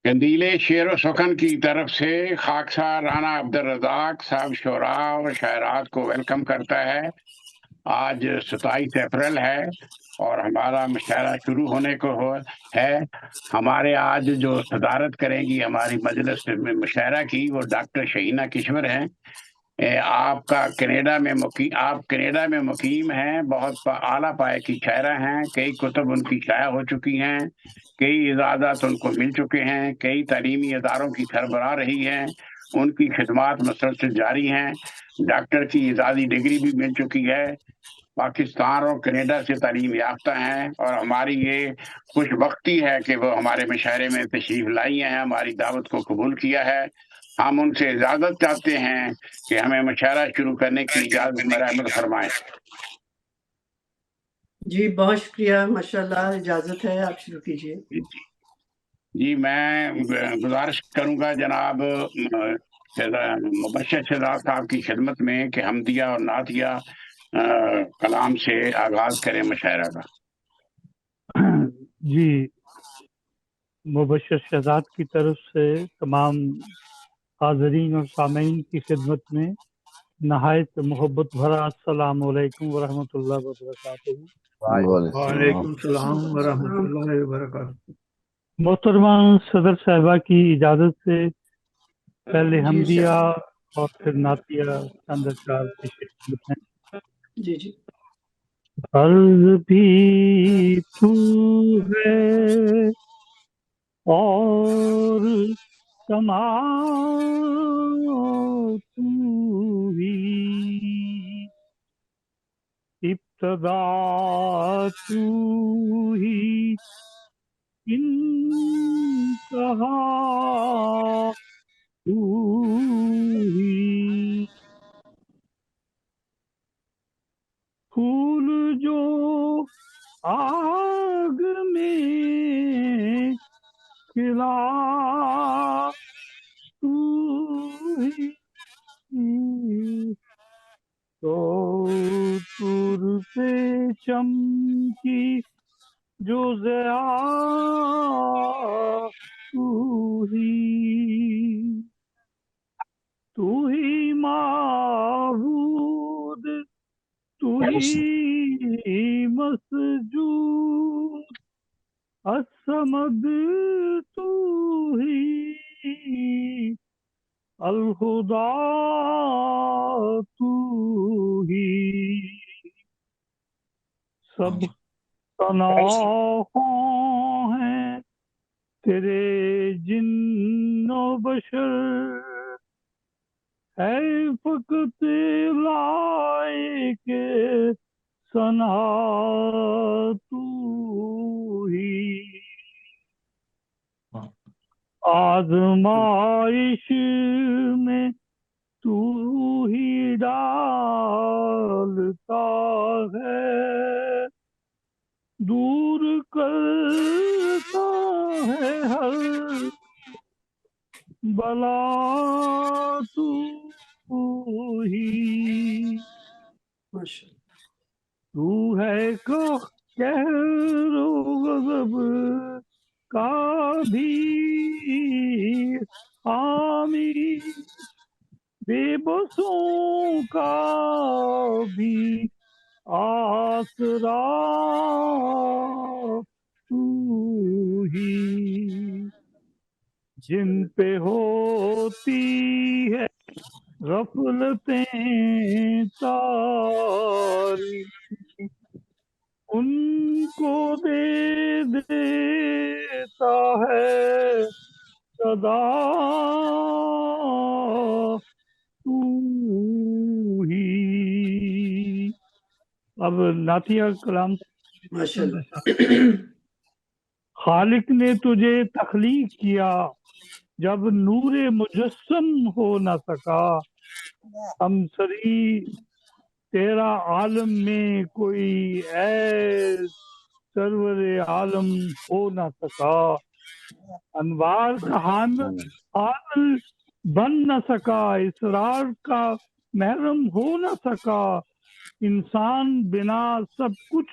कंदीले शेर सुखन की तरफ से खाकसार राना अब्दुल रज़ाक साहब शुरा और शायरात को वेलकम करता है। आज 27 अप्रैल है और हमारा मुशायरा शुरू होने को है। हमारे आज जो सदारत करेंगी हमारी मजलिस में मुशायरा की वो डॉक्टर शहीना किश्वर हैं। आप कनाडा में मुकीम हैं, बहुत आला पाए की शायरा हैं। कई कुतुब उनकी शाया हो चुकी हैं, कई इजाज़त उनको मिल चुके हैं, कई तालीमी इदारों की सरबराह रही हैं, उनकी खिदमात मुसलसल जारी हैं। डॉक्टर की इजाज़ी डिग्री भी मिल चुकी है। पाकिस्तान और कनाडा से तालीम याफ्ता हैं और हमारी ये खुशबख्ती है कि वो हमारे मुशायरे में तशरीफ़ लाई हैं, हमारी दावत को कबूल किया है। हम उनसे इजाज़त चाहते हैं कि हमें मुशायरा शुरू करने की इजाज़त में रहमत फरमाएं। जी बहुत शुक्रिया, माशाल्लाह, इजाज़त है, आप शुरू कीजिए। जी मैं गुजारिश करूंगा जनाब मुबश्शिर शहजाद साहब की खिदमत में कि हमदिया और नातिया कलाम से आगाज करें मुशायरा का। जी, मुबश्शिर शहजाद की तरफ से तमाम हाज़रीन और सामीन की खिदमत में नहायत मोहब्बत भरा अस्सलाम वालेकुम व रहमतुल्लाहि व बरकातहू। वालेकुम सलाम व रहमतुल्लाहि व बरकातहू। मोहतरमा सदर साहिबा की इजाज़त से पहले हमदिया और फिर नातिया चंद अशआर पेश खिदमत हैं। जी जी। फर्ज भी तू है और समा तू ही, इब्तदा तू ही, इंतहा तू ही। फूल जो आग में खिला तू ही, तो तुर पे चमकी जो ज़या तू ही माबूद, तू ही मसजूद, असमद तू ही, अल-खुदा तू ही। सब तनाखों हैं तेरे जिन्नो बशर, है फकत लायके सना तू ही। आज़माइश में तू ही डालता है, दूर करता है हर बला तू ही। तू है को कहरो गज़ब का भी हामी, बेबसों का भी आसरा तू ही। जिन पे होती है गफलतें तारी, उनको दे देता है सदा तू ही। अब नातिया कलाम। खालिक ने तुझे तख्लीक किया जब नूरे मुजस्सम हो न सका, हम सरी तेरा आलम में कोई ऐ सरवर आलम हो न सका। अनवार का हामिल बन न सका, इसरार का महरम हो न सका। इंसान बना सब कुछ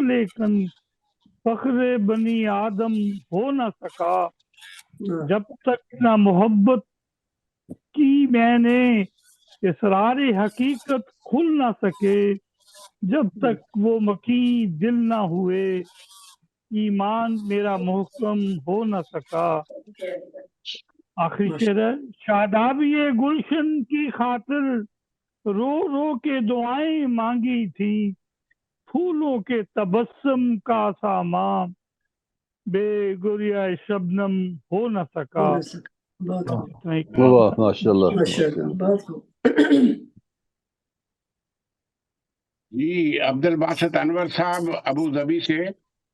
लेकिन फख्रे बनी आदम हो न सका। जब तक ना मोहब्बत की मैंने इसरारे हकीकत खुल ना सके, जब तक वो मकी दिल ना हुए ईमान मेरा मुहकम हो न सका। आखिरी शेर है। शादाबी गुलशन की खातिर रो रो के दुआएं मांगी थी, फूलों के तबस्सुम का सामा बेगुरिया शबनम हो न सका। बहुत खूब, इतना ही वाह माशाल्लाह माशाल्लाह, बहुत खूब। जी, अब्दुल बासित अनवर साहब अबू धाबी से,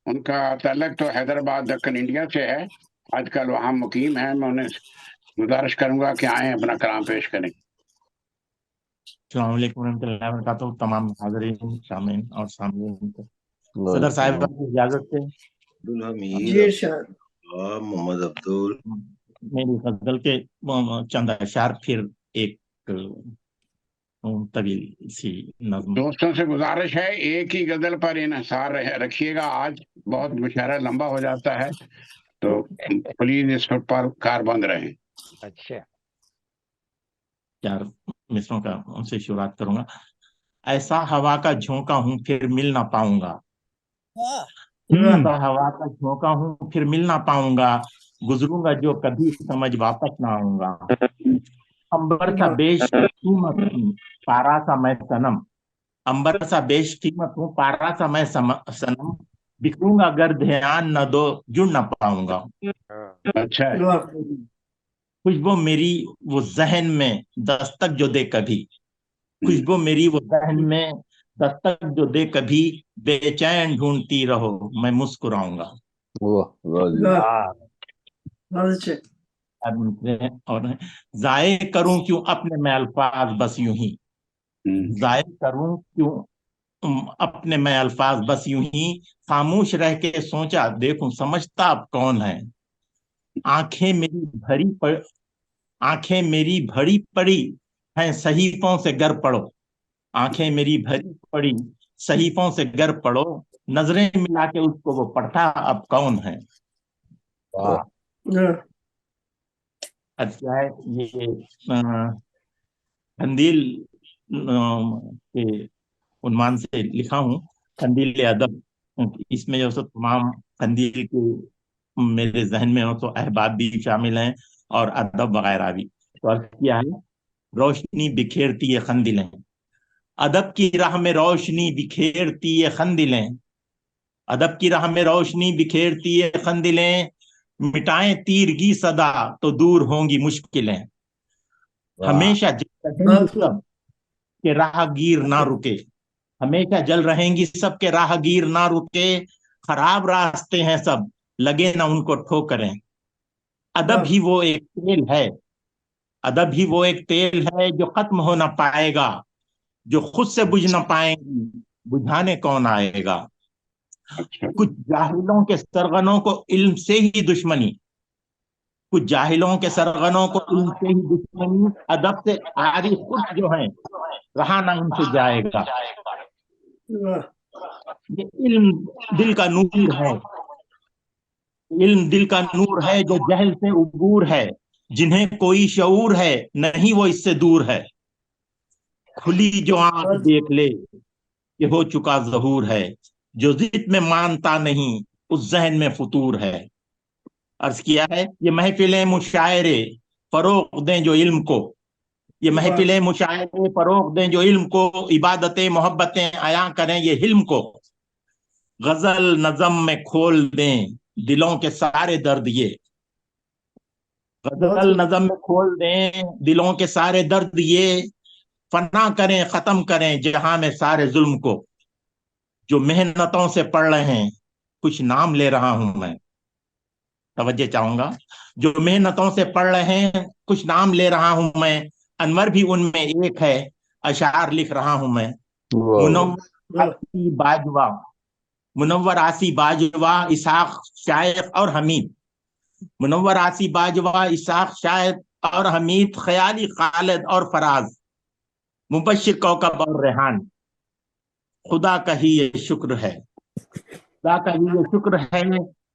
उनका तल्लक तो हैदराबाद दक्कन इंडिया से है, आजकल वहाँ मुकीम है। मैं उन्हें गुजारिश करूंगा कि आए अपना कलाम पेश करें। अस्सलाम वालेकुम रहमतुल्लाहि व बरकातहू। तमाम हाज़रीन, शामीन और सामीन को सदर साहब की इजाजत से जी इरशाद। मोहम्मद अब्दुल मेरी गजल के चंद अशार, फिर एक तवील सी नज़्म। दोस्तों से गुजारिश है, एक ही गजल पर इन्हिसार रखिएगा, आज बहुत मुशायरा लंबा हो जाता है, तो प्लीज इस पर कारबंद रहें। अच्छा, 4 मिसरों का उनसे शुरुआत करूंगा। ऐसा हवा का झोंका हूँ फिर मिल ना पाऊंगा, ऐसा हवा का झोंका हूँ फिर मिल ना पाऊंगा, गुजरूंगा जो कभी समझ वापस ना आऊंगा। अंबर सा बेश कीमत हूँ पारा सा मैं सनम, अंबर सा बेश कीमत हूँ पारा सा मैं सनम, बिखरूंगा अगर ध्यान न दो जुड़ ना पाऊंगा। अच्छा है। वाह, खुशबू मेरी वो जहन में दस्तक जो दे कभी, खुशबू मेरी वो जहन में दस्तक जो दे कभी, बेचैन ढूंढती रहो मैं मुस्कुराऊंगा। वाह वाह जी। वाह, बहुत अच्छे। और जाए करूं क्यों अपने में अल्फाज बस यूं ही, जाए करूं क्यों अपने में अल्फाज बस यूं ही, खामोश रह के सोचा देखूं समझता अब कौन है। आंखें मेरी आंखें मेरी भरी पड़ी हैं सहीफों से गर पड़ो, आंखें मेरी भरी पड़ी सहीफों से गर पड़ो, नजरें मिला के उसको वो पढ़ता अब कौन है। वाह, अच्छा है ये कंदील के उन्वान से लिखा हूँ, कंदील अदब। इसमें जो सो तमाम कंदील के मेरे जहन में हो तो अहबाब भी शामिल हैं और अदब वगैरह भी। तो अर्ज किया है, रोशनी बिखेरती है कंदीलें, अदब की राह में रोशनी बिखेरती है कंदीलें, अदब की राह में रोशनी बिखेरती है कंदीलें, मिटाएं तीरगी सदा तो दूर होंगी मुश्किलें। हमेशा जल रहेंगी सब के राहगीर ना रुके, हमेशा जल रहेंगी सब के राहगीर ना रुके, खराब रास्ते हैं सब लगे ना उनको ठोकरें। अदब ही वो एक तेल है, अदब ही वो एक तेल है जो खत्म हो ना पाएगा, जो खुद से बुझ ना पाएंगी बुझाने कौन आएगा। कुछ जाहिलों के सरगनों को इल्म से ही दुश्मनी, कुछ जाहिलों के सरगनों को इल्म से ही दुश्मनी, अदब से आरी खुद जो है रहा ना उनसे जाएगा। ये इल्म दिल का नूर है, इल्म दिल का नूर है जो जहल से उबूर है, जिन्हें कोई शऊर है नहीं वो इससे दूर है। खुली जो आंख देख ले ये हो चुका ज़हूर है, जो जिद में मानता नहीं उस जहन में फतूर है। अर्ज किया है, ये महफिलें मुशायरे फरोग दें जो इल्म को, ये महफिलें मुशायरे फरोग दें जो इल्म को, इबादतें मोहब्बतें आया करें ये हिल्म को, गजल नज़म में खोल दें दिलों के सारे दर्द ये, गजल नज़म में खोल दें दिलों के सारे दर्द ये, फना करें खत्म करें जहां में सारे जुल्म को। जो मेहनतों से पढ़ रहे हैं कुछ नाम ले रहा हूं मैं, तवज्जो चाहूंगा, जो मेहनतों से पढ़ रहे हैं कुछ नाम ले रहा हूं मैं, अनवर भी उनमें एक है अशार लिख रहा हूं मैं। मुनव्वर आसी बाजवा इसाक शायख और हमीद, मुनव्वर आसी बाजवा इसाक शायख और हमीद, ख्याली खालिद और फराज, मुबश्शिर कौकब और रेहान, खुदा का ही ये शुक्र है, खुदा का ही ये शुक्र है,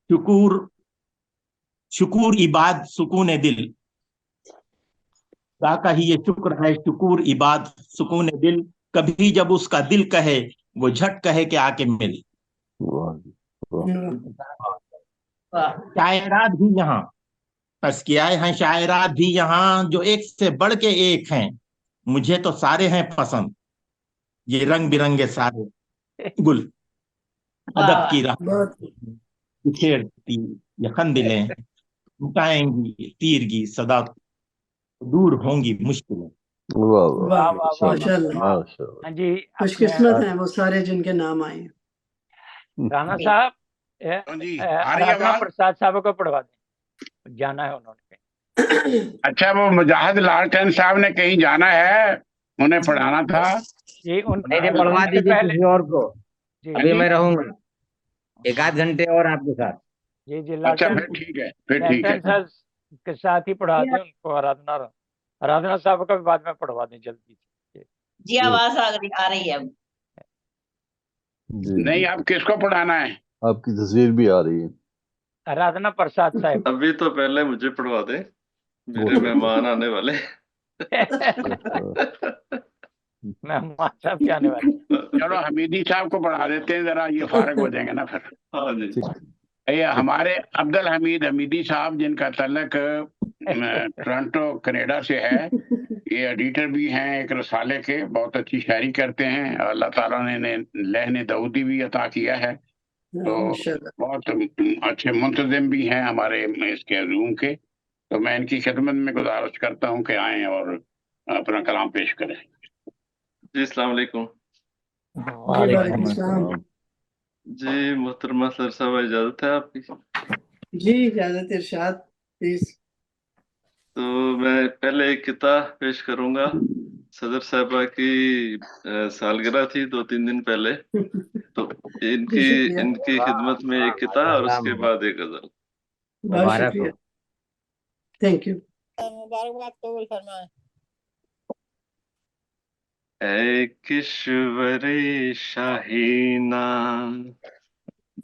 शुक्र शुक्र इबाद सुकून दिल। खुदा का ही ये शुक्र है, शुक्र इबाद सुकून दिल। कभी जब उसका दिल कहे वो झट कहे कि आके मिल। वाह जी, वाह। शायरात भी यहाँ तस्कियाए हैं, शायरात भी यहाँ जो एक से बढ़ के एक हैं। मुझे तो सारे हैं पसंद, ये रंग बिरंगे सारे गुल। अदब की राह बहुत बिखेरती ये कंदिलें, मिटाएंगी तीरगी सदा, दूर होंगी मुश्किलें। वाह वाह वाह माशाल्लाह माशाल्लाह। माशाल्लाह। हाँ जी, खुशकिस्मत हैं वो सारे जिनके नाम आए हैं। राणा साहब हाँ जी, आ रही है आराधना आवाज? प्रसाद साहब को पढ़वा दें, जाना है उन्होंने। अच्छा, वो मुजाहिद लालटेन साहब ने कहीं जाना है, उन्हें पढ़ाना था। जी नहीं नहीं, पढ़वा उनसे दीजिए पहले किसी और को। जी अभी जी। मैं रहूंगा एक आध घंटे और आपके साथ। जी जी अच्छा, लालटेन फिर ठीक है, फिर ठीक है। लालटेन साहब के साथ ही पढ़ा दें उनको। आराधना साहब का भी बाद में पढ़वा दें जल्दी से। जी आवाज आ रही है अब। जी नहीं, जी, अब किसको पढ़ाना है? आपकी तस्वीर भी आ रही है। आराधना प्रसाद साहब। अभी तो पहले मुझे पढ़वा दे, मेरे मेहमान आने वाले। मेहमान साहब के आने वाले। चलो हमीदी साहब को पढ़ा देते हैं, जरा ये फारग हो जाएंगे ना फिर। हाँ जी। ये हमारे अब्दुल हमीद हमीदी साहब, जिनका तल्लक टोरंटो कनाडा से है, ये एडिटर भी हैं एक रसाले के, बहुत अच्छी शायरी करते हैं। अल्लाह ताला ने लहने दाऊदी भी अता किया है, तो माशाल्लाह। बहुत अच्छे मुंतजिम भी हैं हमारे इसके रूम के। तो मैं इनकी खिदमत में गुजारिश करता हूँ कि आएं और अपना कलाम पेश करें। जी अस्सलाम वालेकुम। जी वालेकुम सलाम। जी मोहतरमा सर साहब, इजाजत है आपकी? जी इजाजत इरशाद प्लीज। तो मैं पहले एक किताब पेश करूंगा। सदर साहबा की सालगिरह थी 2-3 दिन पहले, तो इनकी शुक्रिया, इनकी खिदमत में एक किताब और उसके बाद एक गजल। बहुत मुबारक शुक्रिया, हो। Thank you. मुबारकबाद कबूल फरमाए। ऐ किश्वरे शाहीना,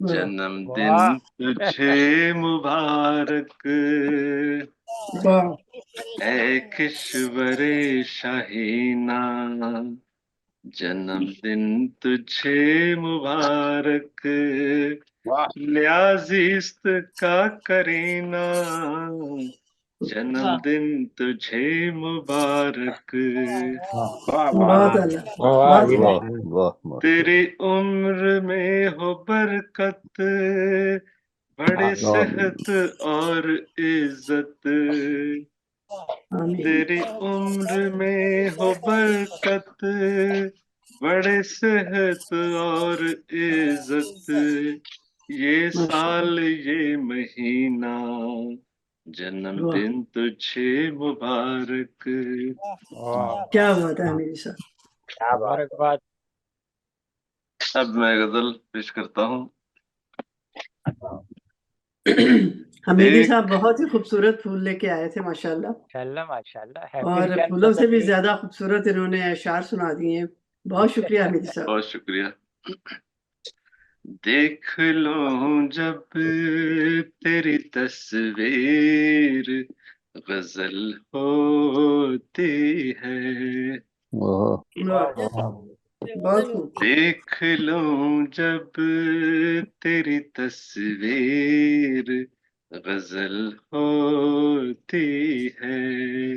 जन्मदिन वाह तुझे मुबारक। वाह ऐ किश्वरे शाहीना, जन्मदिन तुझे मुबारक। वाह न्याज़िस्त का करीना, जन्मदिन तुझे मुबारक। वाह वाह बहुत अल्लाह वाह जी, वाह बहुत वाह माशाल्लाह। तेरी उम्र में हो बरकत, बड़े सेहत और इज्जत। आमीन। तेरी उम्र में हो बरकत, बड़े सेहत और इज्जत। ये साल ये महीना, जन्मदिन तुझे मुबारक। वाह, क्या बात है मेरी साहब। क्या बात है। मुबारकबाद। अब मैं गजल पेश करता हूँ। हमीदी एक साहब बहुत ही खूबसूरत फूल लेके आए थे माशाल्लाह, माशाल्लाह हैप्पी और रिटर्न फूलों से भी द ज्यादा खूबसूरत इन्होंने अशार सुना दिए हैं। बहुत शुक्रिया हमीदी साहब। बहुत शुक्रिया। देख लो जब तेरी तस्वीर, गजल होती है। वाह वाह, बहुत खूब। देख लो जब तेरी तस्वीर, गजल होती है।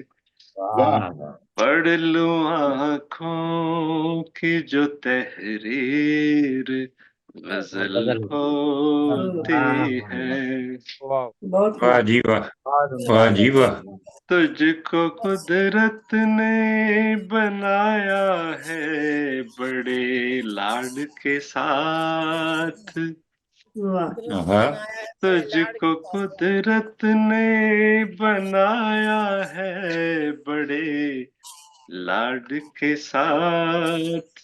वाह पढ़ लूं आँखों की जो तहरीर, गजल होती है। वाह बहुत वाह खूब। जी वाह, वाह जी वाह। तुझको कुदरत ने बनाया है बड़े लाड के साथ। वाह हाँ, तुझको कुदरत ने बनाया है बड़े लाड के साथ।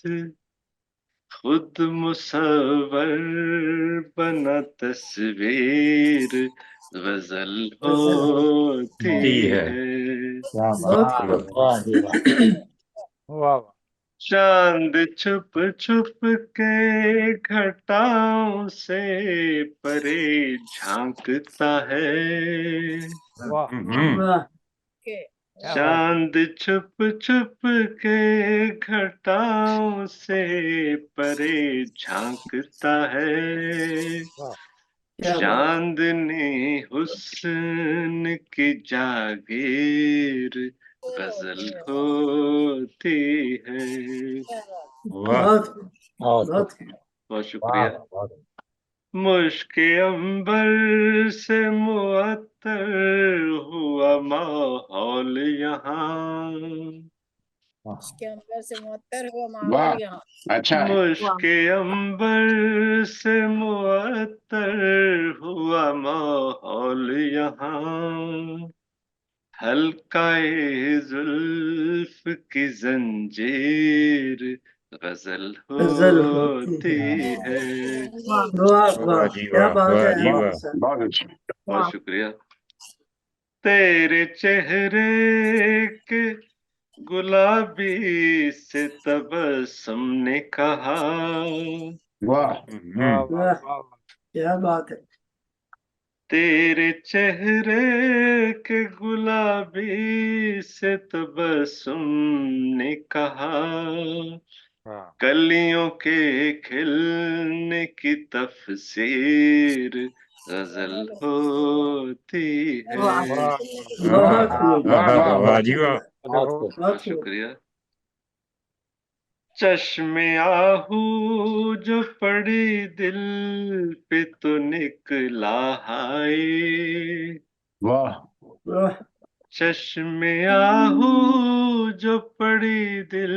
खुद मुसव्वर बना तस्वीर, गजल होती दी है। है। बहुत खूब। वाह वाह। चांद छुप छुप के घटाओं से परे झांकता है। वाह वाह क्या बात है। चांद छुप छुप के घटाओं से परे झांकता है। वाह क्या बात चांदनी हुस्न की जागीर गजल होती है। वाह बहुत बहुत बहुत बहुत वाह शुक्रिया। बहुत मुश्क अंबर से मुअत्तर हुआ माहौल यहाँ। इसके अंदर से मुअत्तर हुआ वाह माहौल यहाँ। अच्छा है। मुश्क अंबर से मुअत्तर हुआ माहौल यहाँ। हल्काए जुल्फ की जंजीर गजल गजल होती होती है। है। वाह वाह वाह जी क्या वाह, बात वाह है जी बहुत वाह। हामिद साहब। बहुत अच्छा। बहुत शुक्रिया। तेरे चेहरे के गुलाबी से तबस्सुम ने कहा। वाह वाह वाह वाह वाह क्या बात है। तेरे चेहरे के गुलाबी से तबस्सुम ने कहा। वाह कलियों के खिलने की तफसीर गजल होती है। वाह वाह बहुत वाह खूब वाह वाह वाह वाह। जी वाह। बहुत खूब। बहुत बहुत खूब। शुक्रिया। चश्मे आहू जो पड़ी दिल पे तो निकला हाय। वाह वाह चश्मे आहू जो पड़ी दिल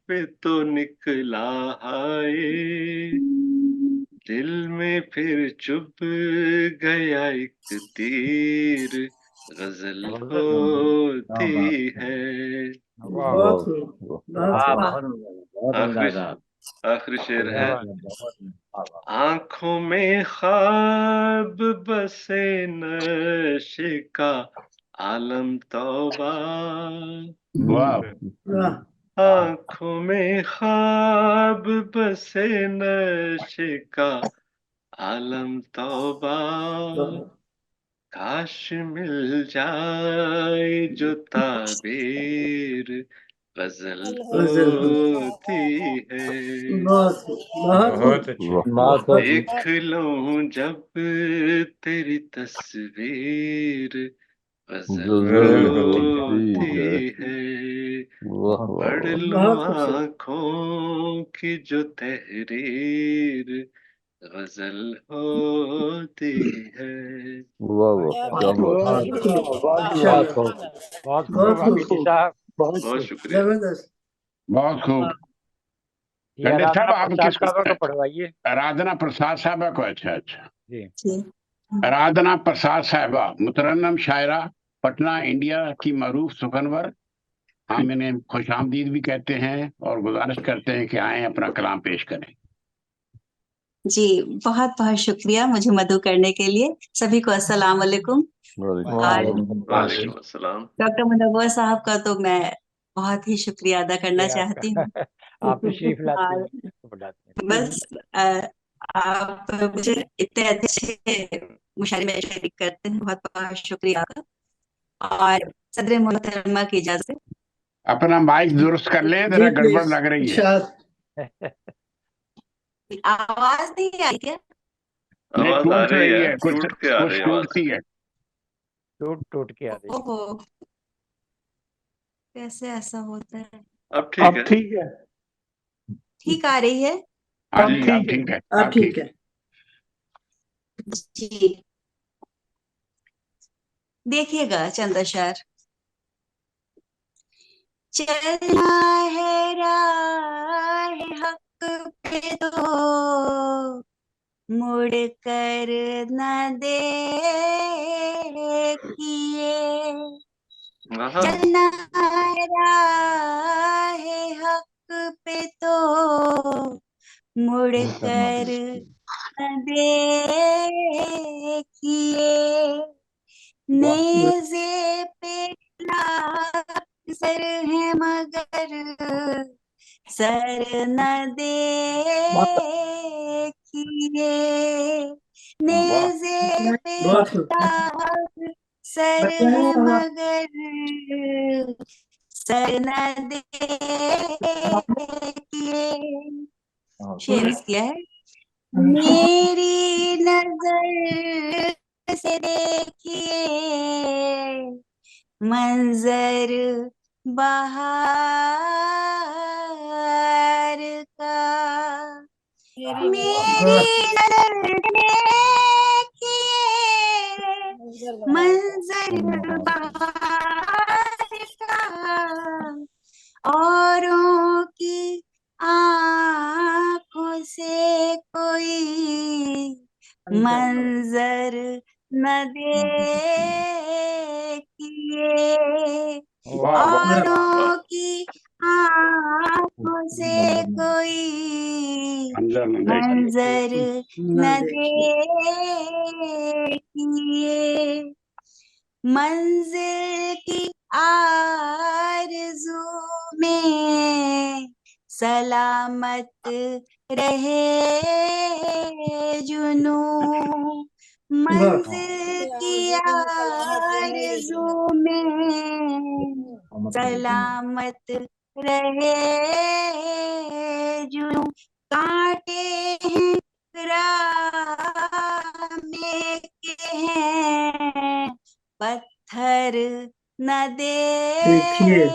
पे तो निकला हाय। दिल में फिर चुभ गया एक तीर गजल होती है। वाह बहुत खूब बहुत वाह खूब। बहुत आखिरी उम्दा। आखिरी शेर क्या है। बात आंखों में ख्वाब बसे नशे का आलम तौबा। वाह वाह आंखों में ख्वाब बसे नशे का आलम तौबा। काश मिल जाए जो ताबीर गजल गजल होती है। बहुत खूब बहुत खूब। बहुत अच्छे। बहुत खूब। देख लूं जब तेरी तस्वीर गजल गजल होती होती है। है। वाह वाह पढ़ वाह। लूं बहुत खूबसूरत। आँखों की जो तहरीर गजल होती है। वाह वाह क्या बात है। बहुत खूब बहुत माशाल्लाह। खूब। बहुत खूब बहुत हमीद खूब साहब। बहुत शुक्रिया। जबरदस्त। बहुत खूब। ये पंडित साहब आराधना आप प्रसाद किसको? साहब को पढ़वाइए आराधना प्रसाद साहबा को। अच्छा अच्छा। जी। आराधना प्रसाद साहिबा मुतरन्नम शायरा, पटना इंडिया की मरूफ सुखनवर। हम इन्हें खुश आमदीद भी कहते हैं और गुजारिश करते हैं कि आए अपना कलाम पेश करें। जी बहुत बहुत शुक्रिया मुझे मदऊ करने के लिए। सभी को अस्सलाम वालेकुम। वालेकुम और सलाम। वालेकुम अस्सलाम। डॉक्टर मुनव्वर साहब का तो मैं बहुत ही शुक्रिया अदा करना ये चाहती हूँ। आपका आप तशरीफ लाती और हैं तो बढ़ाते हैं। बस आप मुझे इतने अच्छे मुशायरे में शरीक करते हैं, बहुत बहुत शुक्रिया आपका। और सदर मोहतरमा की इजाजत। अपना माइक दुरुस्त कर लें, जी जरा गड़बड़ प्लीज लग रही है। इरशाद। आवाज नहीं आई क्या? नहीं, आवाज आ टूट रही रही है, है, कुछ टूट के आ कुछ रही है आवाज। टूटती है। टूट टूट के आ रही है। ओहो, कैसे ऐसा होता है? अब ठीक अब है। ठीक है। ठीक आ रही है हाँ अब जी, ठीक अब ठीक है, अब अब ठीक ठीक है। जी। देखिएगा चंदा शहर। चलना है राह हक पे तो मुड़ कर न देखिए। आहा, चलना है राह हक पे तो मुड़ कर न देखिए। नेज़े पे लाज़र है मगर सर न देखिए नेज़े पे बहुत खूब। ताज सर है मगर सर न देखिए। शेर किया है मेरी नजर से देखिए मंजर बहार का। मेरी नजर देखिए मंजर बहार का औरों की आँखों से कोई मंजर न देखिए औरों की आँखों से कोई मंजर न देखिए। मंजिल की आरज़ू में सलामत रहे जुनू मंजिल की आरज़ू में सलामत रहे जुनू। कांटे हैं राह में के हैं पत्थर न देखिए।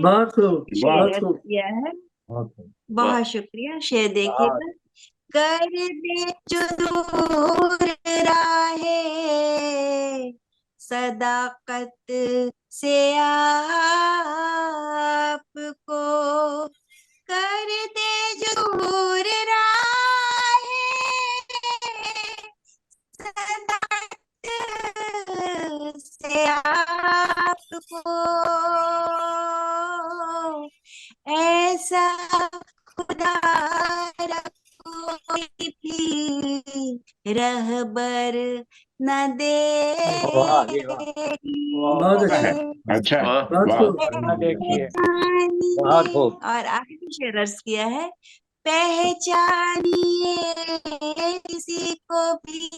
बहुत खूब, बहुत खूब। किया है बहुत शुक्रिया। शेर देखिएगा कर दे जो दूर राहे सदाकत से आपको कर दे जो दूर राहे सदाकत से आपको ऐसा खुदा कोई भी रहबर न दे। बहुत अच्छा, अच्छा बहुत वाह खूब। देखिए बहुत खूब। और आखिरी शेर अर्ज किया है पहचानिए किसी को भी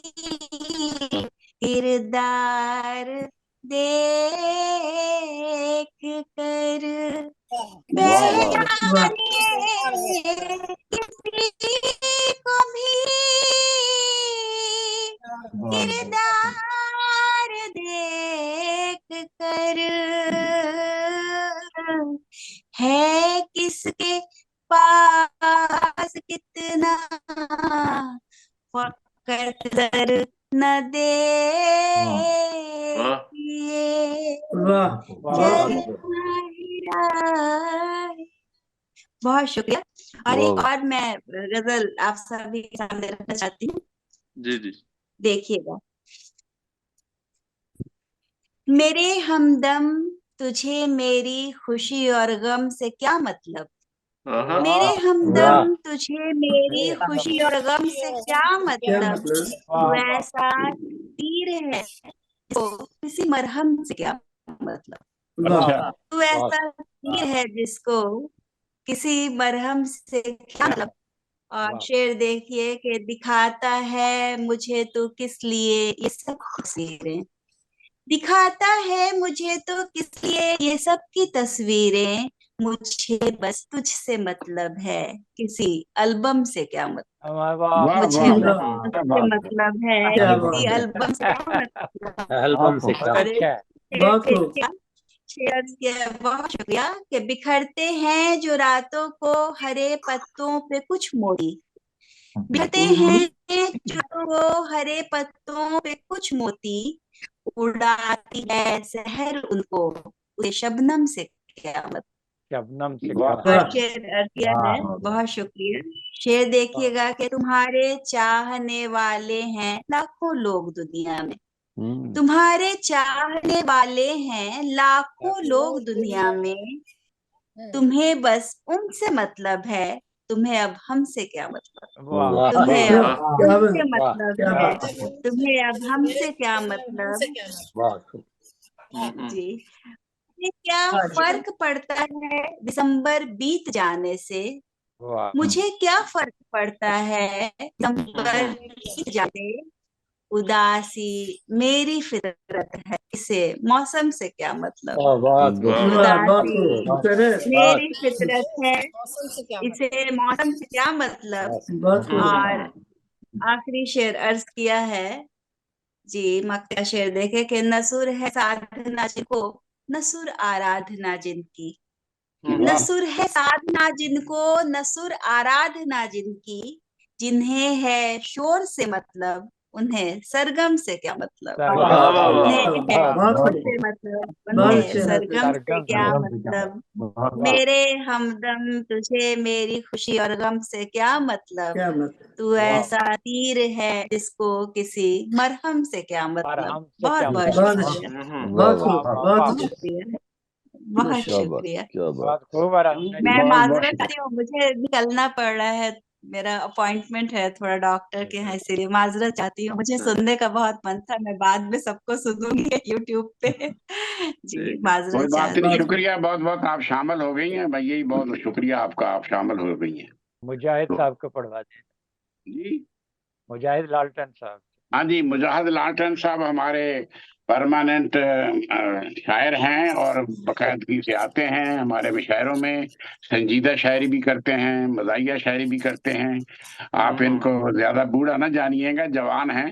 किरदार देख कर पहचानिए किसी को भी किरदार देख कर है किसके पास कितना वक्त दर न देखिए बहुत शुक्रिया। और एक और मैं गजल आप सभी के सामने रखना चाहती हूँ। जी जी देखिएगा मेरे हमदम तुझे मेरी खुशी और गम से क्या मतलब। मेरे हमदम तुझे मेरी खुशी और गम से क्या मतलब। तू ऐसा तीर है तो किसी मरहम से क्या मतलब। तू ऐसा तीर है जिसको किसी मरहम से क्या मतलब। और शेर देखिए कि दिखाता है मुझे तो किस लिए ये सब तस्वीरें दिखाता है मुझे तो किस लिए ये सब की तस्वीरें मुझे बस तुझसे मतलब है किसी एल्बम से क्या मतलब। मुझे बस तुझसे मतलब है किसी एल्बम से क्या मतलब। एल्बम से बहुत खूब। बहुत शुक्रिया कि बिखरते हैं जो रातों को हरे पत्तों पे कुछ मोती बिखरते हैं जो वो हरे पत्तों पे कुछ मोती उड़ाती है सहर उनको उसे शबनम से क्या मतलब। शबनम से शेर दिया है बहुत शुक्रिया। शेर देखिएगा कि तुम्हारे चाहने वाले हैं लाखों लोग दुनिया में तुम्हारे चाहने वाले हैं लाखों लोग दुनिया में तुम्हें बस उनसे मतलब है तुम्हें अब हमसे क्या मतलब। तुम्हें अब हमसे मतलब है तुम्हें अब हमसे क्या मतलब। जी मुझे क्या फर्क पड़ता है दिसंबर बीत जाने से, मुझे क्या फर्क पड़ता है दिसंबर बीत जाने, उदासी मेरी फितरत है, इसे मौसम से क्या मतलब, उदासी मेरी फितरत है, इसे मौसम से क्या मतलब। और आखिरी शेर अर्ज किया है जी, मक्का शेर देखे कि नसुर है साधना जिनको, नसुर आराधना जिनकी, नसुर है साधना जिनको, नसुर आराधना जिनकी, जिन्हें है शोर से मतलब, उन्हें सरगम से क्या मतलब, उन्हें है शोर से मतलब, उन्हें सरगम से क्या मतलब, मेरे हमदम तुझे मेरी खुशी और गम से क्या मतलब, तू ऐसा तीर है जिसको किसी मरहम से क्या मतलब। बहुत बहुत शुक्रिया, बहुत शुक्रिया, बहुत शुक्रिया। मैं माजरत चाहती हूँ, मुझे निकलना पड़ रहा है, मेरा अपॉइंटमेंट है थोड़ा डॉक्टर के यहाँ, इसीलिए माजरत चाहती हूँ। मुझे सुनने का बहुत मन था, मैं बाद में सबको सुनूंगी यूट्यूब पे। जी माजरत कोई बात नहीं, चाहती हूँ। शुक्रिया, बहुत बहुत आप शामिल हो गई हैं, मैं यही बहुत शुक्रिया आपका, आप शामिल हो गई हैं। मुजाहिद साहब को पढ़वा दें जी, मुजाहिद लालटन साहब। हाँ जी, मुजाहिद लालटन साहब हमारे परमानेंट शायर हैं और बाकायदगी से आते हैं हमारे मुशायरों में, संजीदा शायरी भी करते हैं, मज़ाहिया शायरी भी करते हैं। आप इनको ज्यादा बूढ़ा ना जानिएगा, जवान हैं,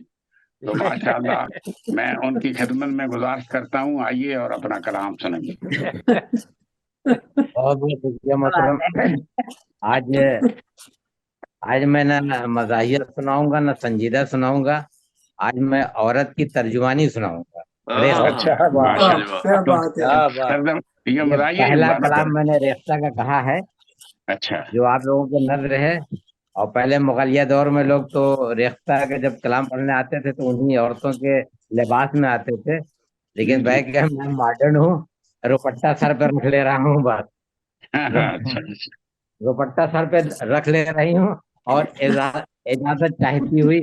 तो माशाल्लाह मैं उनकी खिदमत में गुजारिश करता हूँ, आइए और अपना कलाम सुनिए। बहुत बहुत शुक्रिया मोहतरम। आज मैं ना मज़ाहिया सुनाऊंगा ना संजीदा सुनाऊंगा, आज मैं औरत की तर्जुमानी सुनाऊंगा। अच्छा, ये पहला कलाम मैंने रेख्ता का कहा है, अच्छा, जो आप लोगों के नज़र है। और पहले मुगलिया दौर में लोग तो रेख्ता के जब कलाम पढ़ने आते थे तो उन्हीं औरतों के लिबास में आते थे, लेकिन वह क्या मैं मॉडर्न हूँ, रुपट्टा सर पर रख ले रहा हूँ, बस रुपट्टा सर पे रख ले रही हूँ और इजाजत चाहती हुई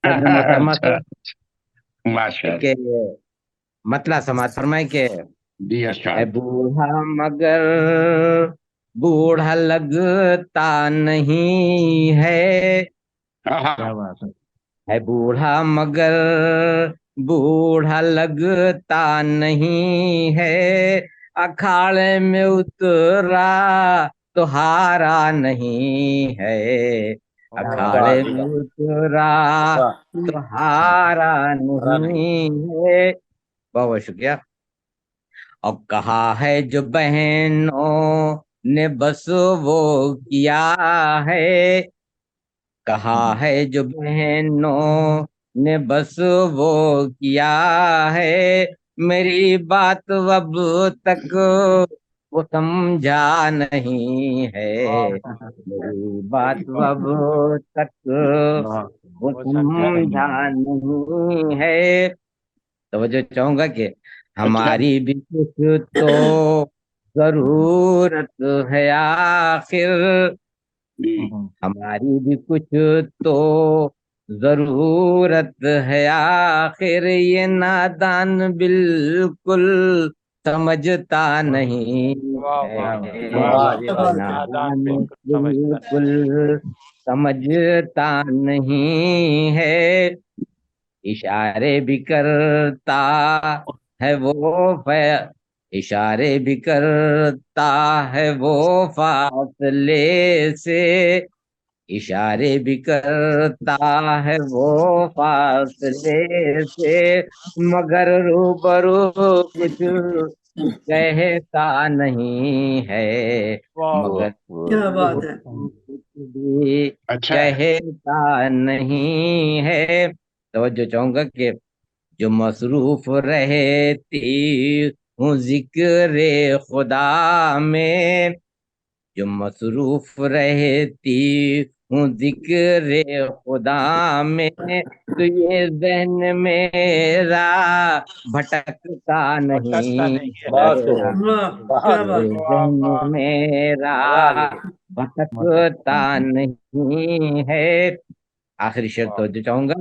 मोहतरमा से के मतला समाज फरमाए के बूढ़ा मगर बूढ़ा लगता नहीं है, क्या बात है बूढ़ा मगर बूढ़ा लगता नहीं है, अखाड़े में उतरा तो हारा नहीं है, अखाड़े में उतरा तो हारा नहीं है। बहुत बहुत शुक्रिया। और कहा है जो बहनों ने बस वो किया है, कहा है जो बहनों ने बस वो किया है, मेरी बात अब तक वो समझा नहीं है, मेरी बात अब तक वो समझा नहीं है। तो जो चाहूंगा कि हमारी भी कुछ तो जरूरत है आखिर, हमारी भी कुछ तो जरूरत है आखिर, ये नादान बिल्कुल समझता नहीं है, नादान बिल्कुल समझता नहीं है, इशारे भी करता है वो इशारे भी करता है वो फासले से, इशारे भी करता है वो फासले से, मगर रूबरू कुछ कहता नहीं है, मगर क्या बात है, भी कहता नहीं है। तो जो चाहूंगा कि जो मसरूफ रहती हूँ जिक्रे खुदा में, जो मसरूफ रहती हूँ जिक्रे खुदा में, तो ये जहन मेरा भटकता नहीं है, जहन मेरा भटकता नहीं है। आखिरी शेर तवज्जो चाहूंगा,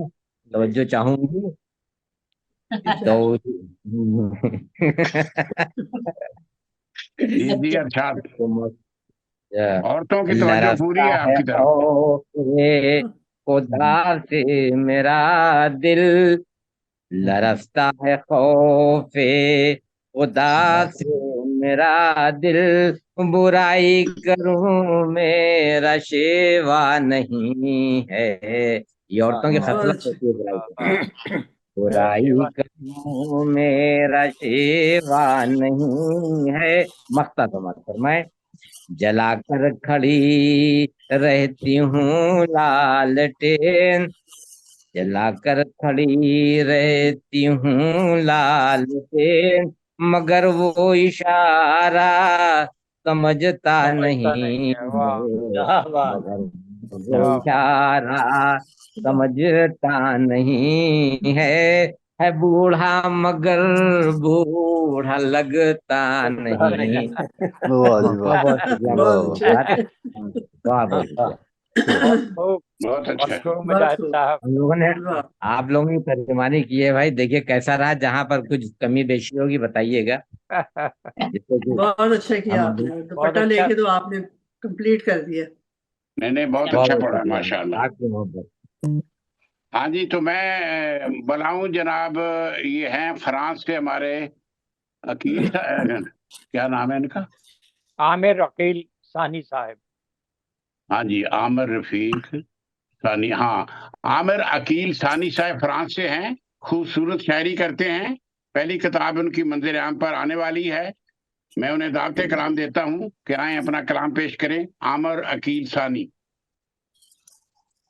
तवज्जो चाहूंगी। तो इजी अरशाद, औरतों की तवज्जो लरसता पूरी है है आपकी तरफ। खौफे खुदा से मेरा दिल, लरसता है खौफे खुदा से मेरा दिल, बुराई करूं मेरा शेवा नहीं है। ये औरतों की खसलत होती है बुराई करूं मेरा शेवा नहीं है। मक्ता तो मत फरमाए, जलाकर खड़ी रहती हूँ लालटेन, जलाकर खड़ी रहती हूँ लालटेन, मगर वो इशारा समझता नहीं है, मगर वो इशारा समझता नहीं है बूढ़ा मगर बूढ़ा लगता नहीं। वाह जी वाह, वाह वाह, बहुत अच्छा। हम लोगों ने आप लोगों की तर्जुमानी की है भाई, देखिए कैसा रहा। जहाँ पर कुछ कमी बेशी होगी बताइएगा। बहुत अच्छा किया आपने, दुपट्टा लेके तो आपने कंप्लीट कर दिया। नहीं बहुत अच्छा पढ़ा माशाल्लाह। आपकी मोहब्बत। हाँ जी, तो मैं बुलाऊं जनाब, ये हैं फ्रांस से हमारे अकील क्या नाम है इनका? आमिर अकील सानी साहब। हाँ जी, आमिर रफीक सानी, हाँ आमिर अकील सानी साहब फ्रांस से हैं। खूबसूरत शायरी करते हैं। पहली किताब उनकी मंजिल आम पर आने वाली है। मैं उन्हें दावते कलाम देता हूँ कि आए अपना कलाम पेश करें। आमिर अकील सानी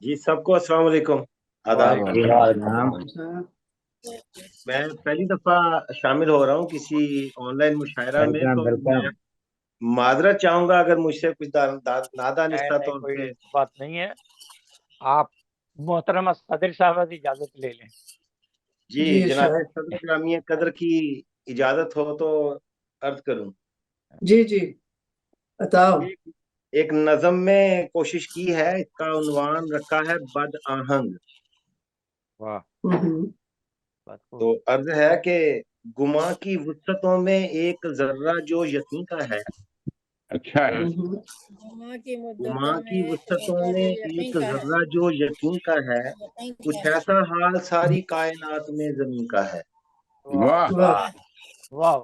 जी, सबको अस्सलाम वालेकुम, आदाब। मैं पहली दफा शामिल हो रहा हूँ किसी ऑनलाइन मुशायरा में, तो मैं माजरत चाहूंगा अगर मुझसे कुछ नादानिस्ता तौर पे। बात नहीं है, आप मोहतरमा सदर साहब की इजाजत ले लें। जी जनाब सदर ग्रामीय कदर की इजाजत हो तो अर्ज करूं। जी जी बताओ। एक नज़म में कोशिश की है, इसका उन्वान रखा है बद आहंग। वाह। तो अर्ज है कि गुमा की वुसअतों में एक जर्रा जो यकीन का है। अच्छा है। गुमा की वुसअतों में एक जर्रा जो यकीन का है, कुछ ऐसा हाल सारी कायनात में जमीन का है। वाह वाह वाह।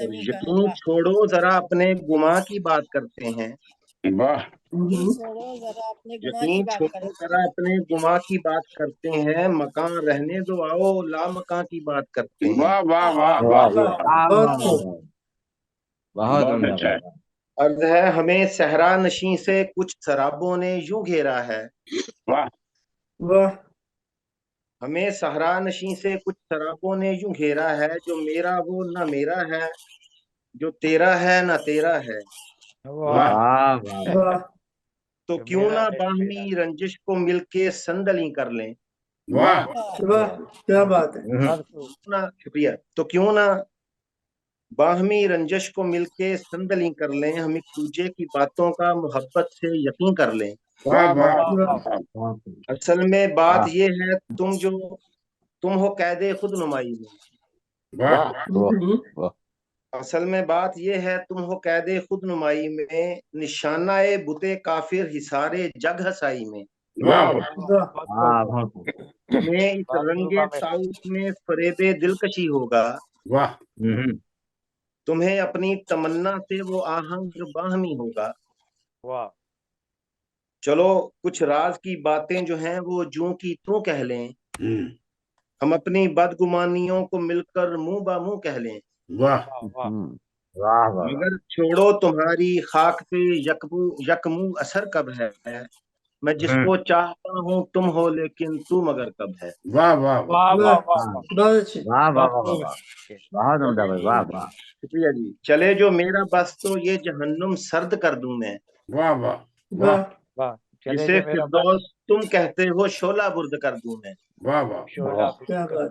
यकीन छोड़ो जरा अपने गुमा की बात करते हैं। वाह। यकीन छोड़ो जरा अपने गुमा की बात करते हैं, मकान रहने दो आओ ला मकान की बात करते हैं। वाह वाह वाह वाह, बहुत अच्छा है। अर्ज है हमें सहरा नशी से कुछ शराबों ने यूं घेरा है। वाह वाह। हमें सहरा नशी से कुछ शराबों ने यूं घेरा है, जो मेरा वो ना मेरा है, जो तेरा है ना तेरा है। तो क्यों ना बाहमी रंजिश को मिलके संदली कर लें। वाह वाह क्या बात है। ना शुक्रिया। तो क्यों ना बाहमी रंजिश को मिलके संदली कर लें, हम एक दूजे की बातों का मोहब्बत से यकीन कर लें। वाह वाह। असल में बात ये है तुम हो कैदे खुद नुमाई में। वाह। असल में बात ये है तुम हो कैदे खुद नुमाई में, निशानाए बुते काफिर हिसारे जग हसाई में। तुम्हें इस रंगे ताउस में फरेबे दिलकशी होगा। वाह। तुम्हें अपनी तमन्ना से वो आहंग बाहमी होगा। वाह। चलो कुछ राज की बातें जो हैं वो जूं की त्यों कह लें, हम अपनी बदगुमानियों को मिलकर मुंह बा मुंह कह लें। वाह वाह। मगर छोड़ो तुम्हारी खाक पे यकमू असर कब है, मैं जिसको चाहता हूँ तुम हो लेकिन तू मगर कब है। वाह वाह वाह वाह वाह वाह वाह वाह, बहुत उम्दा भाई, वाह वाह। शुक्रिया जी। चले जो मेरा बस तो ये जहन्नुम सर्द कर दूं मैं। वाह वाह वाह। जिसे फिरदौस तुम कहते हो शोला बुर्द कर दूं मैं। वाह वाह। क्या बात।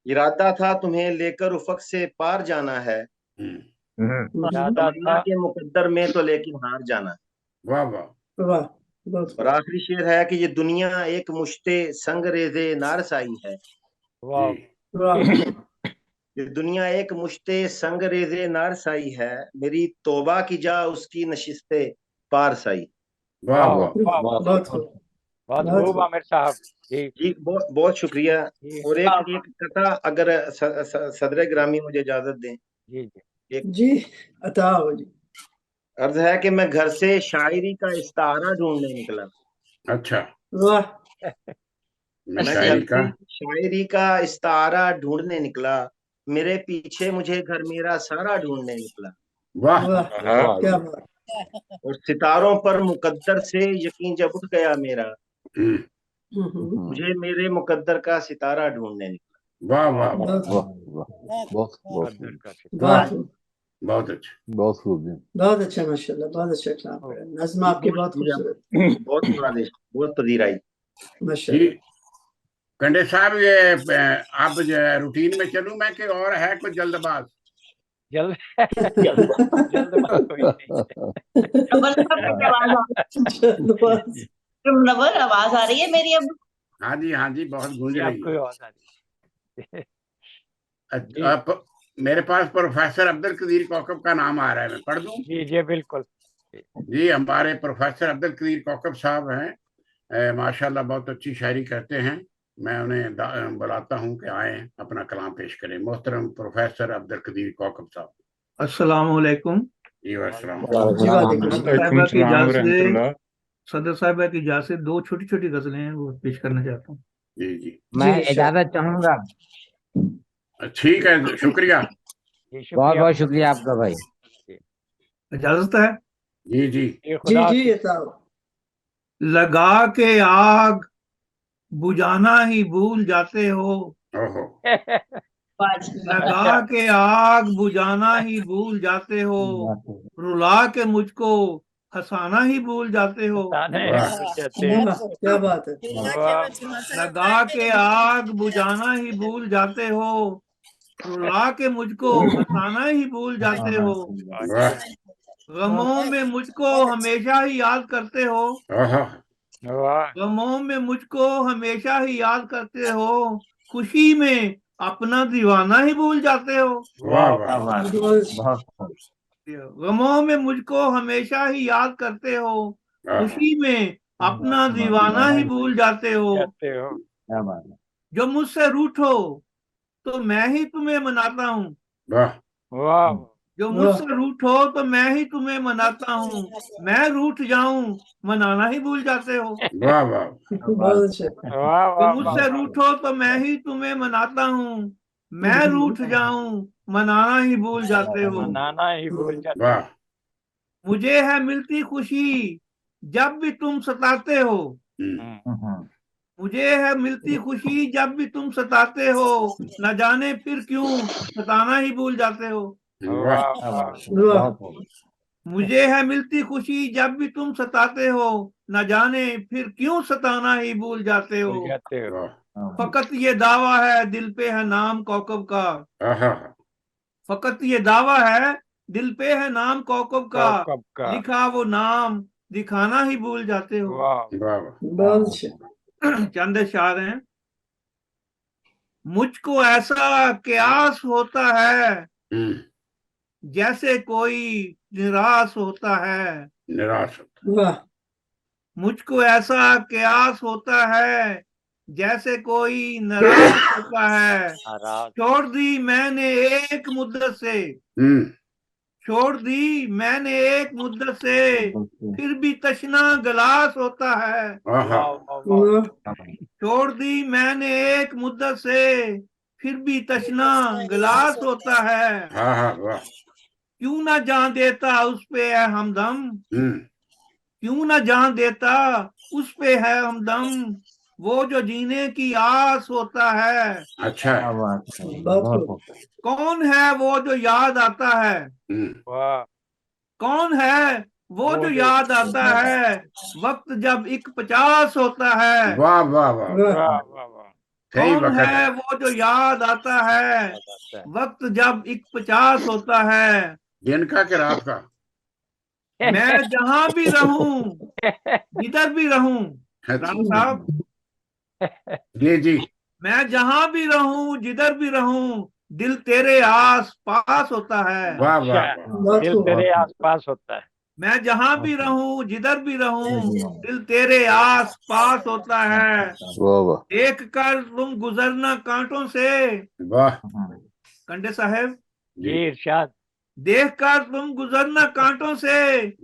इरादा था तुम्हें लेकर उफक से पार जाना है, तमन्ना के मुकद्दर में तो लेकिन हार जाना है। वाह वाह वाह। और आखिरी शेर है कि ये दुनिया एक मुश्ते संगरेजे नारसाई है। वाह ये दुनिया एक मुश्ते संग रेज़े नार साई है, मेरी तौबा की जा उसकी नशिस्ते पार साई। वाह वाह वाह वाह बहुत बहुत खूब आमिर साहब जी जी, बहुत बहुत शुक्रिया। जी और एक कथा अगर सदर ग्रामी मुझे इजाजत दें। जी जी एक जी अता हो जी। अर्ज है कि मैं घर से शायरी का इस्तारा ढूंढने निकला। अच्छा, वाह मैं घर शायरी का से शायरी का इस्तारा ढूंढने निकला, मेरे पीछे मुझे घर मेरा सारा ढूंढने निकला। वाह वाह वाह क्या बात। और सितारों पर मुकद्दर से यकीन जब उठ गया मेरा, मुझे मेरे मुकद्दर का सितारा ढूंढने निकला। वाह वाह वाह बहुत वाह वाह बहुत बहुत मुकद्दर खूब का बहुत बहुत अच्छा। बहुत खूब जी। बहुत अच्छा माशाल्लाह, बहुत अच्छा कलाम पढ़ा। नज़्म जी, आपकी बहुत बहुत शुक्रिया, खूबसूरत बहुत नवाजिश, बहुत पजीराई। जी माशाल्लाह। कंडे साहब, ये आप रूटीन में चलूं मैं कि और है कुछ जल्दबाज? जल्द जल्दबाज कोई नवर आवाज आ रही है मेरी अब? हाँ जी बहुत गूंज नहीं रही आपको है। आवाज आ रही जी आप मेरे पास प्रोफेसर अब्दुल कदीर कौकब का नाम आ रहा है, मैं पढ़ दूं? जी जी बिल्कुल जी, हमारे प्रोफेसर अब्दुल कदीर कौकब साहब हैं, माशाल्लाह बहुत अच्छी शायरी करते हैं। मैं उन्हें बुलाता हूं कि आए अपना कलाम पेश करें। मोहतरम प्रोफेसर अब्दुल कदीर कौकब साहब। अस्सलाम वालेकुम। जी वालेकुम साहिबा की इजाजत से, सदर साहिबा की इजाजत से दो छोटी छोटी गजलें हैं वो पेश करना चाहता हूँ। जी मैं इजाजत चाहूंगा। ठीक है, शुक्रिया। बहुत बहुत शुक्रिया आपका भाई। इजाजत है? जी जी जी साहब। लगा के आग बुझाना ही भूल जाते हो, लगा के आग बुझाना ही भूल जाते हो, रुला के मुझको हंसाना ही भूल जाते हो। क्या बात है। लगा के आग बुझाना ही भूल जाते हो, रुला के मुझको हंसाना ही भूल जाते हो, गमों में मुझको हमेशा ही याद करते हो, गमों में मुझको हमेशा ही याद करते हो, खुशी में अपना दीवाना ही भूल जाते हो। गमों में मुझको हमेशा ही याद करते हो, खुशी में अपना दीवाना ही भूल जाते हो। जो मुझसे रूठो तो मैं ही तुम्हें मनाता हूँ, जो मुझसे रूठो तो मैं ही तुम्हें मनाता हूँ, मैं रूठ जाऊं मनाना ही भूल जाते हो। जो मुझसे रूठो तो मैं ही तुम्हें मनाता हूँ, मैं रूठ जाऊं मनाना ही भूल जाते हो। मनाना ही भूल जाते हो। मुझे है मिलती खुशी जब भी तुम सताते हो, मुझे है मिलती खुशी जब भी तुम सताते हो, न जाने फिर क्यों सताना ही भूल जाते हो। मुझे है मिलती खुशी जब भी तुम सताते हो, न जाने फिर क्यों सताना ही भूल जाते हो। फकत ये दावा है दिल पे है नाम कौकब का, फकत ये दावा है दिल पे है नाम कौकब का, लिखा वो नाम दिखाना ही भूल जाते हो। चंद शार हैं। मुझको ऐसा क्यास होता है जैसे कोई निराश होता है, निराश मुझको ऐसा क्यास होता है जैसे कोई निराश होता है। छोड़ दी मैंने एक मुद्दत से, छोड़ दी मैंने एक मुद्दत से, फिर भी तशना गिलास होता है। छोड़ दी मैंने एक मुद्दत से, फिर भी तशना गिलास होता है। क्यों ना जान देता उस पे है हमदम, क्यों ना जान देता उस पे है हमदम, वो जो जीने की आस होता है। अच्छा, कौन है वो जो याद आता है, कौन है वो जो याद आता है, वक्त जब 150 होता है। वाह वाह वाह, कौन है वो जो याद आता है, वक्त जब 150 होता है। दिन का कि रात का? मैं जहां भी रहूं जिधर भी रहूं, राम साहब जी मैं जहां भी रहूं, जिधर भी रहूं, दिल तेरे आस पास होता है। वाह वाह वाह। दिल तेरे आस पास होता है। मैं जहां भी रहूं, जिधर भी रहूं, दिल तेरे आस पास होता है। वाह वाह। देख कर तुम गुजरना कांटों से। वाह कंडे साहब जी इरशाद। देख कर तुम गुजरना कांटों से,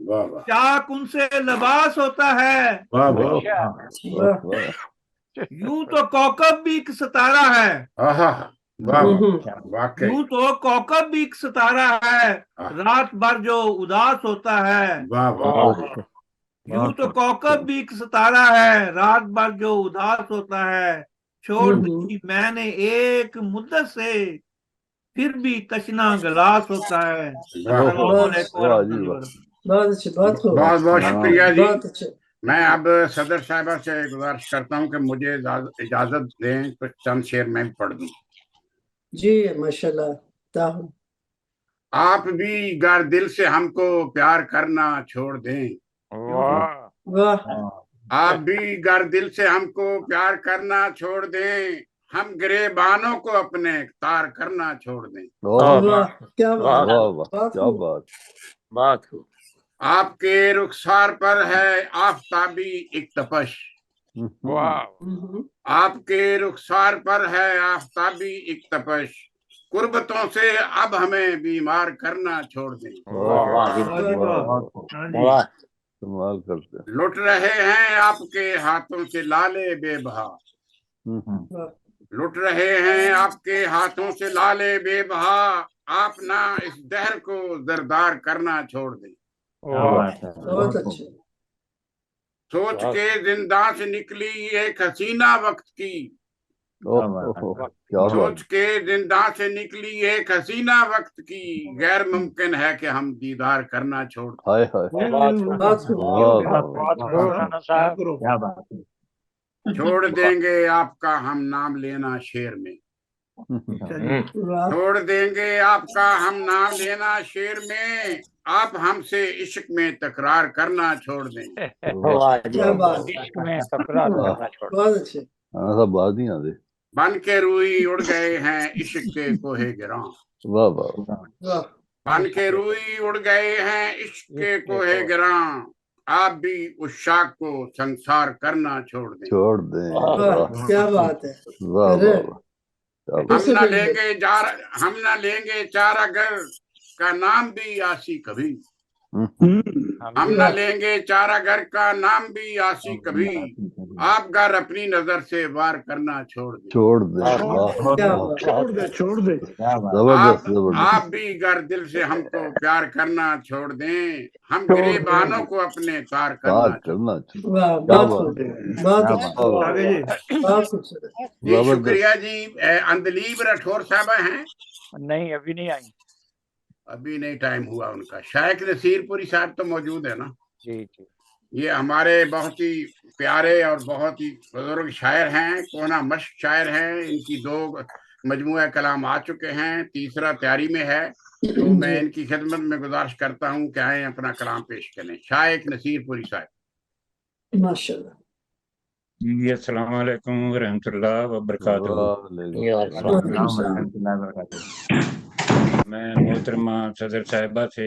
वाह वाह चाक उनसे लिबास होता है। वाह वाह। यूं तो कौकब भी एक सितारा है। आहा वाह वाह वाकई। यूं तो कौकब भी एक सितारा है, रात भर जो उदास होता है। वाह वाह। यूं तो कौकब भी एक सितारा है, रात भर जो उदास होता है। छोड़ दी मैंने एक मुद्दत से, फिर भी तशना गिलास होता है। बहुत बहुत बहुत शुक्रिया जी। बहुत अच्छे। मैं अब सदर साहबा से गुजारिश करता हूँ कि मुझे इजाजत दें, कुछ चंद शेर मैं भी पढ़ दूं। जी माशाल्लाह। आप भी गर दिल से हमको प्यार करना छोड़ दें। वाह। आप भी गर दिल से हमको प्यार करना छोड़ दें, हम गिरेबानों को अपने तार करना छोड़ दें। वाह क्या बात, क्या बात। बात आपके रुखसार पर है आफताबी एक तपश। आपके रुखसार पर है आफताबी एक तपश, कुर्बतों से अब हमें बीमार करना छोड़ दें। कमाल करते। लुट रहे हैं आपके हाथों से लाले बेबहा। लुट रहे हैं आपके हाथों से लाले बेबहा, आप ना इस दहर को जरदार करना छोड़ दें। बहुत अच्छे। सोच के जिंदा से निकली एक हसीना वक्त की। सोच के जिंदा से निकली एक हसीना वक्त की, गैर मुमकिन है कि हम दीदार करना छोड़ दें। छोड़ देंगे आपका हम नाम लेना शेर में। छोड़ देंगे आपका हम नाम लेना शेर में, आप हमसे इश्क में तकरार करना छोड़ दें। इश्क में तकरार करना छोड़ दें। बहुत अच्छे। सब बात नहीं आती। बन के रूई उड़ गए हैं इश्क के कोहे गिरां। वाह वाह। बन के रूई उड़ गए हैं इश्क के कोहे गिरां, आप भी उस शाख को संसार करना छोड़ दें। छोड़ दें। क्या बात है। वाह वाह। हम ना लेंगे चारा घर का नाम भी आसी कभी। हम ना लेंगे चारा घर का नाम भी आसी कभी, आप घर अपनी नजर से वार करना छोड़ दे। छोड़ दे। छोड़ दे। जबरदस्त। आप भी घर दिल से हमको प्यार करना छोड़ दें, हम गिरेबानों को अपने तार करना। जी शुक्रिया जी। अंदलीब राठौर साहबा हैं? नहीं अभी नहीं आई। अभी नहीं टाइम हुआ उनका। शायक नसीरपुरी साहब तो मौजूद है ना? जी जी। ये हमारे बहुत ही प्यारे और बहुत ही बुजुर्ग शायर हैं, कोना मश्क शायर हैं। इनकी 2 मजमूआ कलाम आ चुके हैं, तीसरा तैयारी में है। तो मैं इनकी खिदमत में गुजारिश करता हूँ कि आए अपना कलाम पेश करें। शायक नसीरपुरी साहब। माशाल्लाह जी। अस्सलाम वालेकुम व रहमतुल्लाह व बरकातुहू। मैं मोहतरमा सदर साहिबा से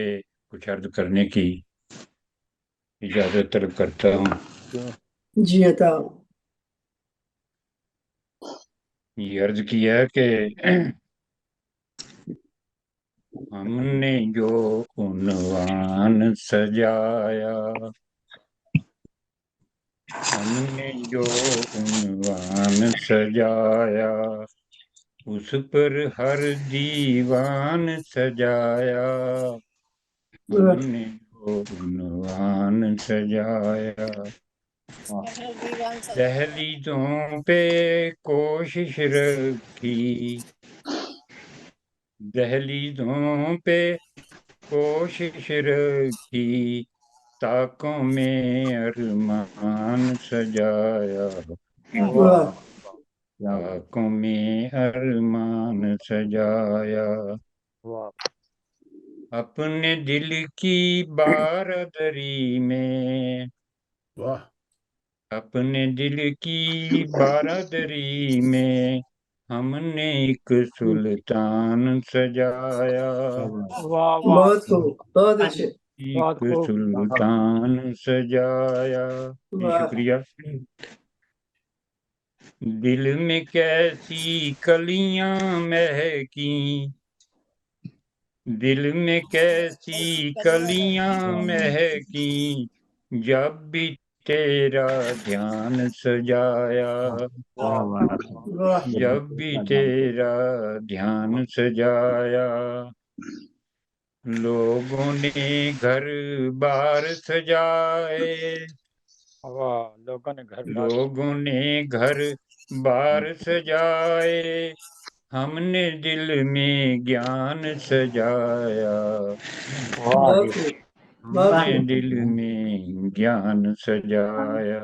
कुछ अर्ज करने की इजाजत तलब करता हूँ। जी अता। ये अर्ज किया कि हमने जो उन्वान सजाया, हमने जो उन्वान सजाया, उस पर हर दीवान सजाया। हमने जो उन्वान सजाया, दहलीजों पे कोशिश रखी, दहलीजों पे कोशिश रखी, ताकों में अरमान सजाया। ताकों में अरमान सजाया। अपने दिल की बारदरी में, अपने दिल की बारादरी में हमने एक सुल्तान सजाया। वाह वाह, बहुत खूब, बहुत अच्छे। बहुत एक खूब। सुल्तान सजाया। जी वाह, शुक्रिया। दिल में कैसी कलियां महकी, दिल में कैसी कलियां महकी, जब भी तेरा ध्यान सजाया, वाह, जब भी तेरा ध्यान सजाया। लोगों ने घर बार सजाए, वाह, लोगों ने घर बार लोगों ने घर बार सजाए, हमने दिल में ज्ञान सजाया, बहुत खूब, बहुत हमने खूब। दिल में ज्ञान सजाया।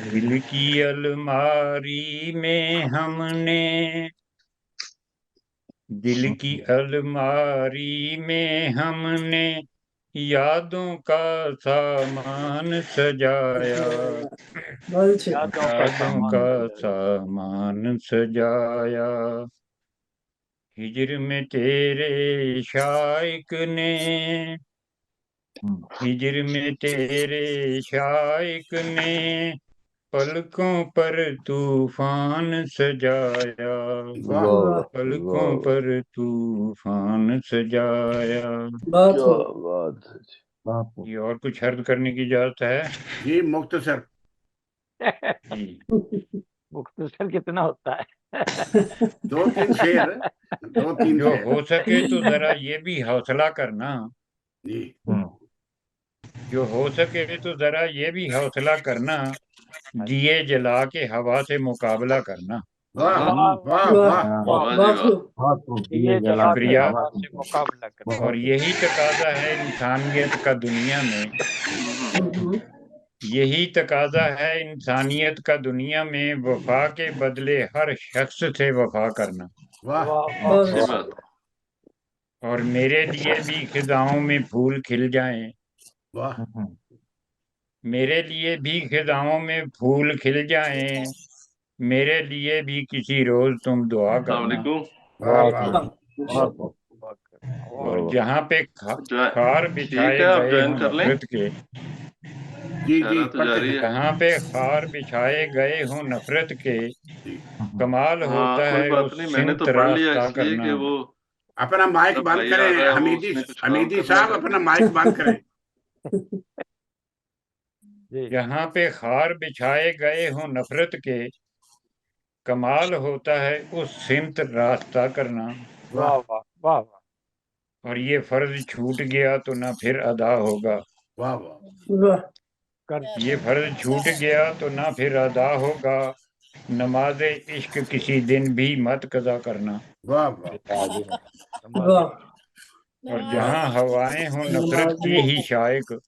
दिल की अलमारी में हमने, दिल की अलमारी में हमने यादों का सामान सजाया, बहुत अच्छे। यादों का सामान सजाया। हिजर में तेरे शाइक ने, हिजर में तेरे शाइक ने पलकों पर तूफान सजाया, वाह वाह पलकों वाह, पर तूफान सजाया। बहुत क्या खूब। बात है। ये और कुछ अर्ज करने की इजाजत है? जी मुख्तसर। जी मुख्तसर कितना होता है? 2-3 शेर, 2-3 जो शेर। हो सके तो जरा ये भी हौसला करना, जी जो हो सके तो जरा ये भी हौसला करना, दिए जला के हवा से मुकाबला करना। वाह वाह वाह वाह, वाह। वाह जी बहुत वाह। खूब। दिए जला के शुक्रिया। हवा से मुकाबला कर। और यही तकाजा है इंसानियत का दुनिया में, हम्म, यही तकाजा है इंसानियत का दुनिया में, वफा के बदले हर शख्स से वफा करना। वाह वाह वाह, बहुत अच्छी अच्छे। बात। और मेरे लिए भी खिजाओं में फूल खिल जाएं, वाह। मेरे लिए भी खिजाओं में फूल खिल जाएं, मेरे लिए भी किसी रोज तुम दुआ अस्सलाम करना। वालेकुम। वाह वाह। और जहाँ पे खार ठीक बिछाए है, आप गए ज्वाइन हों कर लें, नफरत के, जी जी शायरा तो पढ़ते जारी हैं। है। जहाँ पे खार बिछाए गए हों नफरत के, जी कमाल हाँ होता कोई है बात उस नहीं, मैंने तो सिमत पढ़ लिया रास्ता इसलिए करना। कि वो अपना माइक मेरा बंद भाई आ करें रहा है, वो हमीदी, उसने कुछ काम हमीदी करना साहब था। अपना माइक बंद करें। जी जहाँ पे खार बिछाए गए हों नफरत के, कमाल होता है उस सिमत रास्ता करना। वाह वाह वाह वाह वाह। और ये फर्ज छूट गया तो ना फिर अदा होगा, वाह वाह। वाह, कर ये फर्ज छूट गया तो ना फिर अदा होगा, नमाज इश्क किसी दिन भी मत कज़ा करना। वाह वाह। वाह। और जहाँ हवाएं हों नफरत की ही शायक,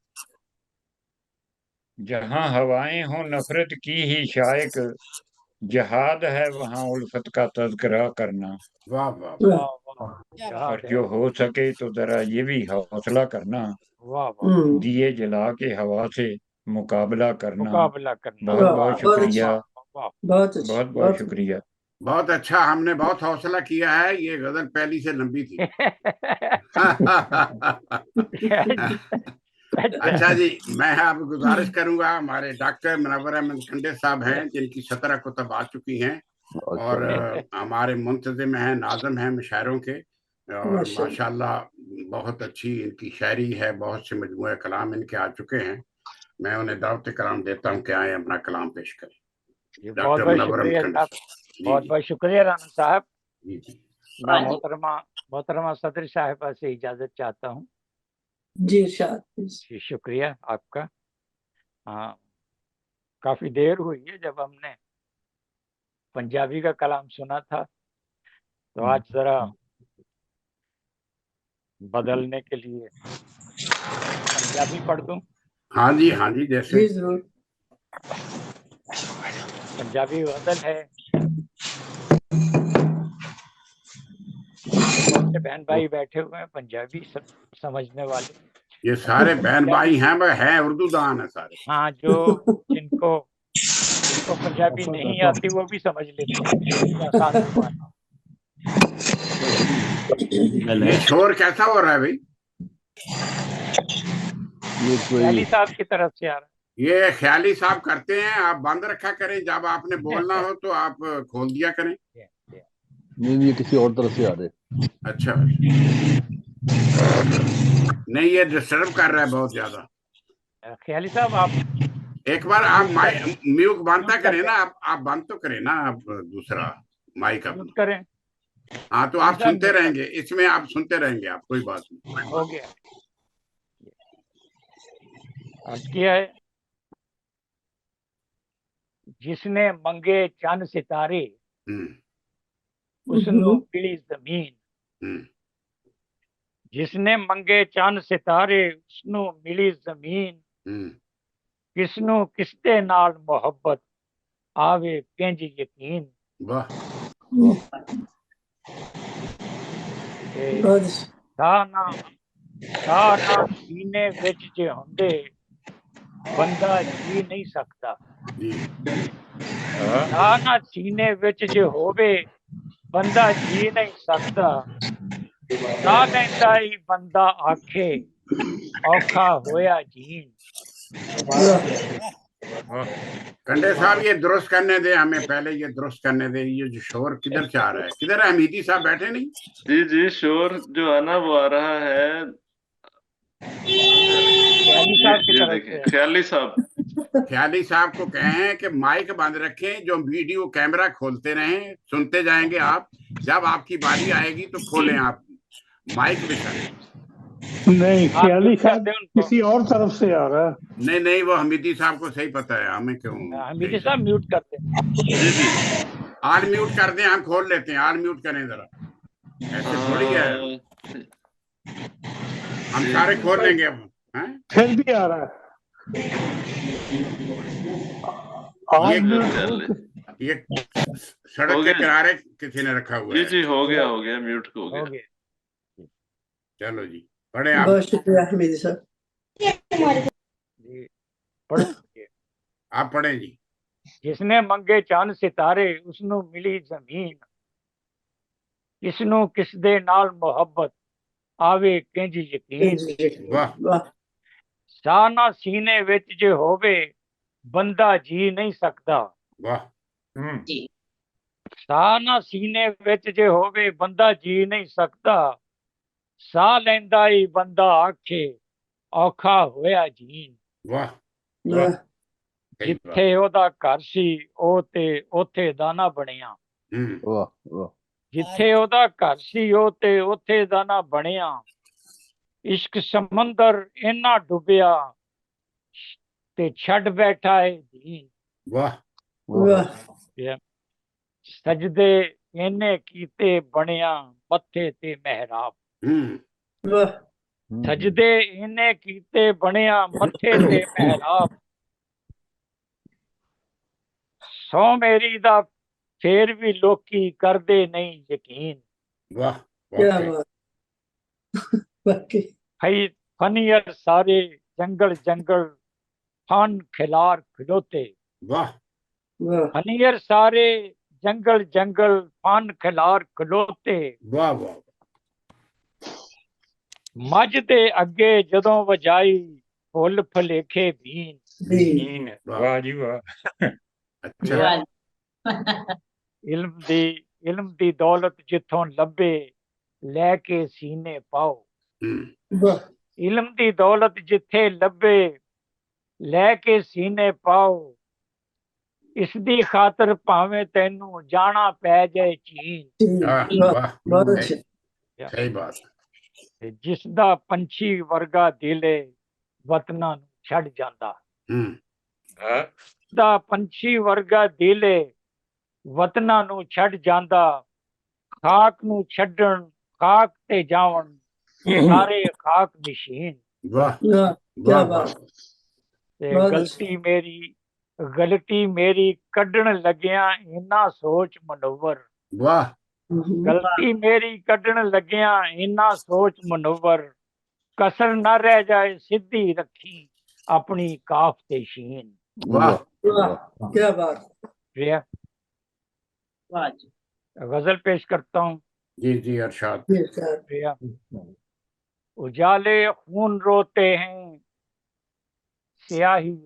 जहाँ हवाएं हों नफरत की ही शायक, जहाद है वहाँ उल्फत का तज़किरा करना। वाह वाह। वाह वाह। और जो हो सके तो जरा ये भी हौसला करना, वाह वाह, दिए जला के हवा से मुकाबला करना। मुकाबला करना। बहुत वाह, बहुत बहुत अच्छे, शुक्रिया, वाह बहुत अच्छे, बहुत बहुत बहुत खूब। शुक्रिया। बहुत अच्छा, हमने बहुत हौसला किया है, ये गजल पहली से लंबी थी। अच्छा जी, मैं अब गुजारिश करूंगा, हमारे डॉक्टर मुनव्वर अहमद खंडे साहब हैं जिनकी 17 कुतुब आ चुकी हैं, और हमारे मुंतजिम हैं, नाज़िम हैं मुशायरों के, और माशाल्लाह। माशाल्लाह बहुत अच्छी इनकी शायरी है, बहुत से मजमूए कलाम इनके आ चुके हैं। मैं उन्हें दावत कलाम देता हूँ कि आए अपना कलाम पेश करें। बहुत डॉक्टर बहुत मुनव्वर अहमद शुक्रिया खंडे साहब, साहब। जी बहुत जी बहुत शुक्रिया राना साहब। जी जी। मैं मोहतरमा सदर साहिबा से इजाजत चाहता हूँ। जी इरशाद। जी शुक्रिया आपका। हाँ, काफी देर हुई है, जब हमने पंजाबी का कलाम सुना था तो आज जरा बदलने के लिए पंजाबी पढ़ दूं। हाँ जी जैसे। जी जरूर। पंजाबी गजल है, बहुत से बहन भाई बैठे हुए हैं पंजाबी समझने वाले, ये सारे बहन भाई हैं, वह है उर्दू दान है सारे। हाँ, जो जिनको पंजाबी नहीं आती वो भी समझ लेते हैं, आसान जुबान। ये शोर कैसा हो रहा है भाई? ख्याली साहब की तरफ से आ रहा है। ये ख्याली साहब करते हैं, आप बंद रखा करें, जब आपने बोलना हो तो आप खोल दिया करें। नहीं, ये किसी और तरफ से आ रहे। अच्छा, नहीं ये डिस्टर्ब कर रहा है बहुत ज्यादा। ख्याली साहब आप एक बार आप म्यूट बंद करें ना, आप बंद तो करें ना, आप दूसरा माइक आप करें। हाँ, तो आप सुनते रहेंगे, इसमें आप सुनते रहेंगे, आप कोई बात नहीं। हो गया। आज किया है, जिसने मंगे चंद सितारे उसनु मिली जमीन। जिसने मंगे चंद सितारे उसनु मिली जमीन। किसनु किसदे नाल मोहब्बत आवे किंज यकीन। वाह। साना सीने विच जे हुंदे बंदा जी नहीं सकता। साना सीने विच जे होवे बंदा जी नहीं सकता। सा लैंदा ही बंदा आखे औखा होया जीन। कंडे साहब ये दुरुस्त करने दे हमें, पहले ये दुरुस्त करने दे। ये जो शोर किधर से आ रहा है? किधर है हमीदी साहब? बैठे नहीं? जी जी, शोर जो है ना वो आ रहा है, ये देखिए ख्याली साहब को कहें कि माइक बंद रखें, जो वीडियो कैमरा खोलते रहें, सुनते जाएंगे आप। जब आपकी बारी आएगी तो खोलें आप माइक भी करें। नहीं, ख्याली साहब किसी और तरफ से आ रहा है। नहीं, वो हमीदी साहब को सही पता है, हमें क्यों। हमीदी साहब म्यूट करते हैं। ऑल म्यूट कर दें, हम खोल लेते हैं। ऑल म्यूट करें जरा, ऐसे थोड़ी है, हम सारे खोल लेंगे अब। फिर भी आ रहा है। ये सड़क के किनारे किसी ने रखा हुआ है। जी, हो गया म्यूट हो गया। चलो जी, पढ़े आप। बहुत शुक्रिया हमीदी साहब। आप पढ़े जी। जिसने मंगे चंद सितारे उसनु मिली जमीन। किसनु किसदे नाल मोहब्बत आवे किंज यकीन। वाह। साना सीने विच जे होवे बंदा जी नहीं सकता। वाह। साना सीने विच जे होवे बंदा जी नहीं सकता। सा लैंदा ही बंदा आखे औखा होया जीन। वाह। जिथे ओदा घर सी ओ ते ओथे दाना बनिया। जिथे ओदा घर सी ओ ते ओथे दाना बनिया। इश्क समंदर इन्ना डुबिया ते छड़ बैठा है दीन। वाह। सजदे इन्ने कीते बनिया मत्थे ते मेहराब। सजदे इन्ने कीते बनिया मत्थे ते मेहराब। सौ मेरी दा फिर भी लोकी करदे नहीं यकीन। वाह। फनियर सारे जंगल जंगल फन खिलार खिलोते। वाह। फनियर सारे जंगल जंगल फन खिलार खिलोते। वाह वाह। मज दे अगे जदों वजाई फुल फलेखे बीन। वाह जी वाह। अच्छा। इल्म दी दौलत जिथों लभे लैके सीने पाओ। इल्म दी दौलत जिथे लभे लैके सीने पाओ। इस दी खातर भावें तैनू जाना पै जाए चीन। सही बात। जिसदा पंछी वर्गा दिले वतना नू छड़ जांदा। ਦਾ ਪੰਛੀ ਵਰਗਾ ਦਿਲ ਵਤਨਾਂ ਨੂੰ ਛੱਡ ਜਾਂਦਾ। ਖਾਕ ਨੂੰ ਛੱਡਣ ਖਾਕ ਤੇ ਜਾਵਣ ਸਾਰੇ ਖਾਕ ਨਿਸ਼ੀਨ। ਵਾਹ ਵਾਹ। ਤੇ ਗਲਤੀ ਮੇਰੀ ਕੱਢਣ ਲੱਗਿਆ ਇੰਨਾ ਸੋਚ ਮਨੋਵਰ। ਵਾਹ। ਗਲਤੀ ਮੇਰੀ ਕੱਢਣ ਲੱਗਿਆ ਇੰਨਾ ਸੋਚ ਮਨੋਵਰ। कसर न रह जाए सिद्धि रखी अपनी काफ ते शीन। वाह वाह क्या बात। प्रिया वाह जी। गजल पेश करता हूँ। जी जी अरशाद। प्रिया उजाले खून रोते हैं स्याही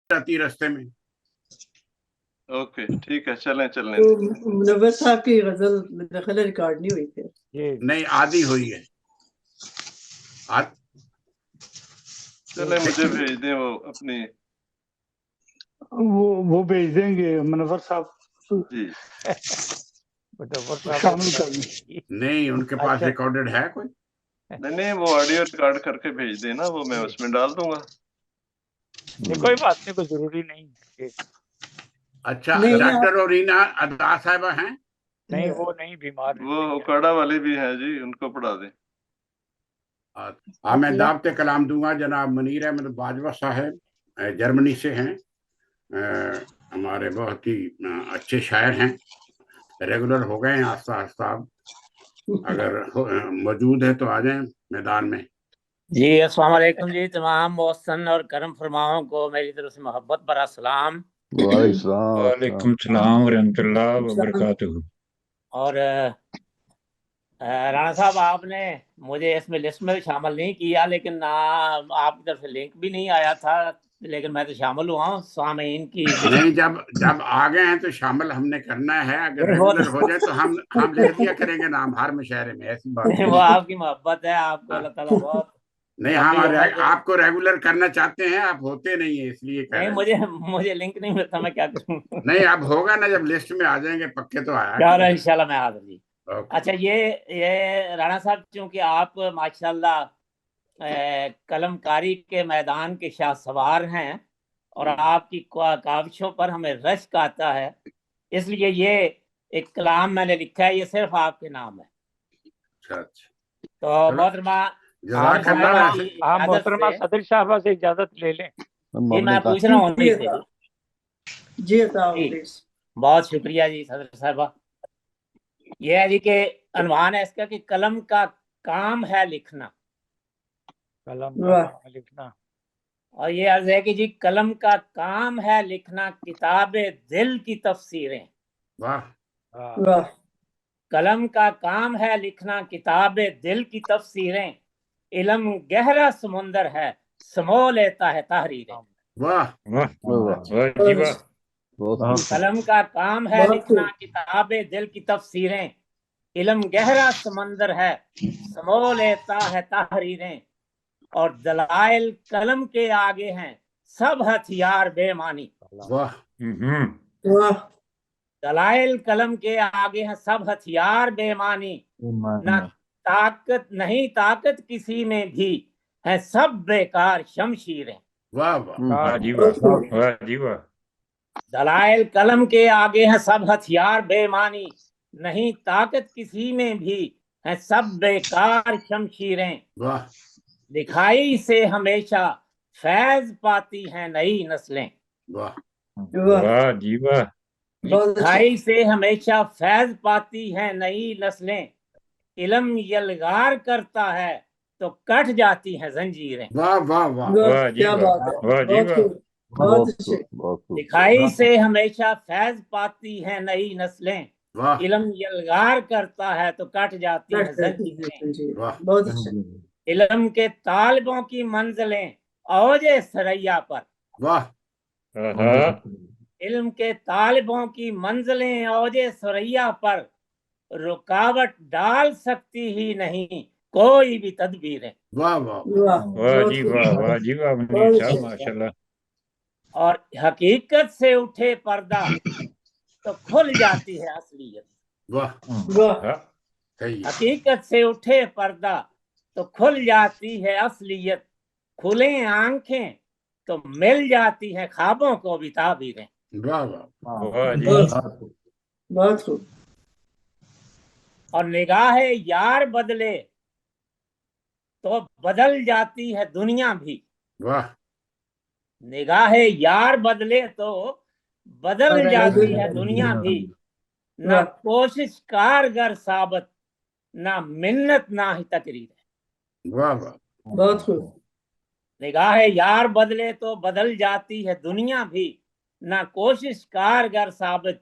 जाती रास्ते में। ओके ठीक है, चलें चलें। तो मुनव्वर साहब की गजल मेरा ख्याल रिकॉर्ड नहीं हुई थी। नहीं आधी हुई है। चले मुझे भेज दें वो अपनी। वो भेज देंगे मुनव्वर साहब जी शामिल कर दें। नहीं उनके पास अच्छा। रिकॉर्डेड है कोई? नहीं वो ऑडियो रिकॉर्ड करके भेज देना, वो मैं उसमें डाल दूंगा। नहीं कोई बात नहीं, कोई जरूरी नहीं। अच्छा नहीं, डॉक्टर और रीना अदा साहिबा हैं? नहीं वो नहीं, बीमार है। वो उकाड़ा वाले भी हैं जी, उनको पढ़ा दें। हाँ मैं दावते कलाम दूंगा। जनाब मुनीर अहमद बाजवा साहब जर्मनी से हैं, हमारे बहुत ही अच्छे शायर हैं, रेगुलर हो गए हैं आस्ता आस्ता। अगर मौजूद है तो आ जाएं मैदान में। जी अस्सलाम वालेकुम जी। तमाम मोहसन और करम फरमाओं को मेरी तरफ से मोहब्बत भरा सलाम। वालेकुम सलाम व रहमतुल्लाह व बरकातुहू। और राणा साहब आपने मुझे इसमें लिस्ट में शामिल नहीं किया, लेकिन ना आपकी तरफ से लिंक भी नहीं आया था, लेकिन मैं तो शामिल हुआ हूँ सामीन की। नहीं जब आ गए हैं तो शामिल हमने करना है। अगर रेगुलर हो जाए तो हम लिख दिया करेंगे नाम हर मुशायरे में, ऐसी बात नहीं। वो आपकी मोहब्बत है, आपको अल्लाह ताला बहुत नहीं हम आपको रेगुलर करना चाहते हैं, आप होते नहीं है इसलिए कह रहे हैं। मुझे लिंक नहीं मिलता, मैं क्या करूँ। नहीं अब होगा ना, जब लिस्ट में आ जाएंगे पक्के तो आया चलो इंशाल्लाह मैं हाजिर जी। अच्छा ये राणा साहब, चूंकि आप माशाल्लाह कलमकारी के मैदान के शाहसवार हैं और आपकी काविशों पर हमें रश्क आता है, इसलिए ये एक कलाम मैंने लिखा है, ये सिर्फ आपके नाम है। तो मोहतरमा मोहतरमा सदर साहबा से इजाजत ले लें। जी मैं पूछ रहा हूँ जी बहुत शुक्रिया जी सदर साहबा। ये है जी कि अनवान है इसका कि कलम का काम है लिखना। कलम का काम लिखना। और ये अर्ज है कि जी कलम का काम है लिखना किताबे दिल की तफसीरें। वाह। कलम का काम है लिखना किताबे दिल की तफसीरें, इल्म गहरा समुंदर है समो लेता है तहरीरें। वाह कलम का काम है लिखना किताबे दिल की तफसीरें, इल्म गहरा समंदर है समो लेता है तहरीरें, और दलाइल कलम के आगे हैं सब हथियार बेमानी। वाह। दलाइल कलम के आगे हैं सब हथियार बेमानी, ना ताकत नहीं ताकत किसी में भी है सब बेकार शमशीरें। वाह वाह जी वाह। दलाइल कलम के आगे हैं सब हथियार बेमानी, नहीं ताकत किसी में भी है सब बेकार शमशीरें। वाह। दिखाई से हमेशा फैज पाती हैं नई नस्लें। वाह जी वाह। दिखाई से हमेशा फैज पाती हैं नई नस्लें, इल्म यलगार करता है तो कट जाती हैं जंजीरें। वाह वाह वाह जी वाह। दिखाई से हमेशा फैज पाती हैं नई नस्लें, इल्म यलगार करता है तो कट जाती हैं जंजीरें। इल्म के तालिबों की मंजिलें औजे सरैया पर। वाह। इल्म के तालिबों की मंजिलें औजे सरैया पर, रुकावट डाल सकती ही नहीं कोई भी तदबीरें। वाह वाह जी वाह मुनीर साहब माशाल्लाह। और हकीकत से उठे पर्दा तो खुल जाती है असलियत। वाह। हकीकत से उठे पर्दा तो खुल जाती है असलियत, खुले आंखें तो मिल जाती है ख्वाबों को भी ताबीरें। बहुत खूब। और निगाह यार बदले तो बदल जाती है दुनिया भी। वाह। निगाह यार बदले तो बदल जाती है दुनिया भी, ना कोशिश कारगर साबित, ना मिन्नत ना ही तकरीर। वाह वाह, बहुत खूब। निगाह यार बदले तो बदल जाती है दुनिया भी, ना कोशिश कारगर साबित,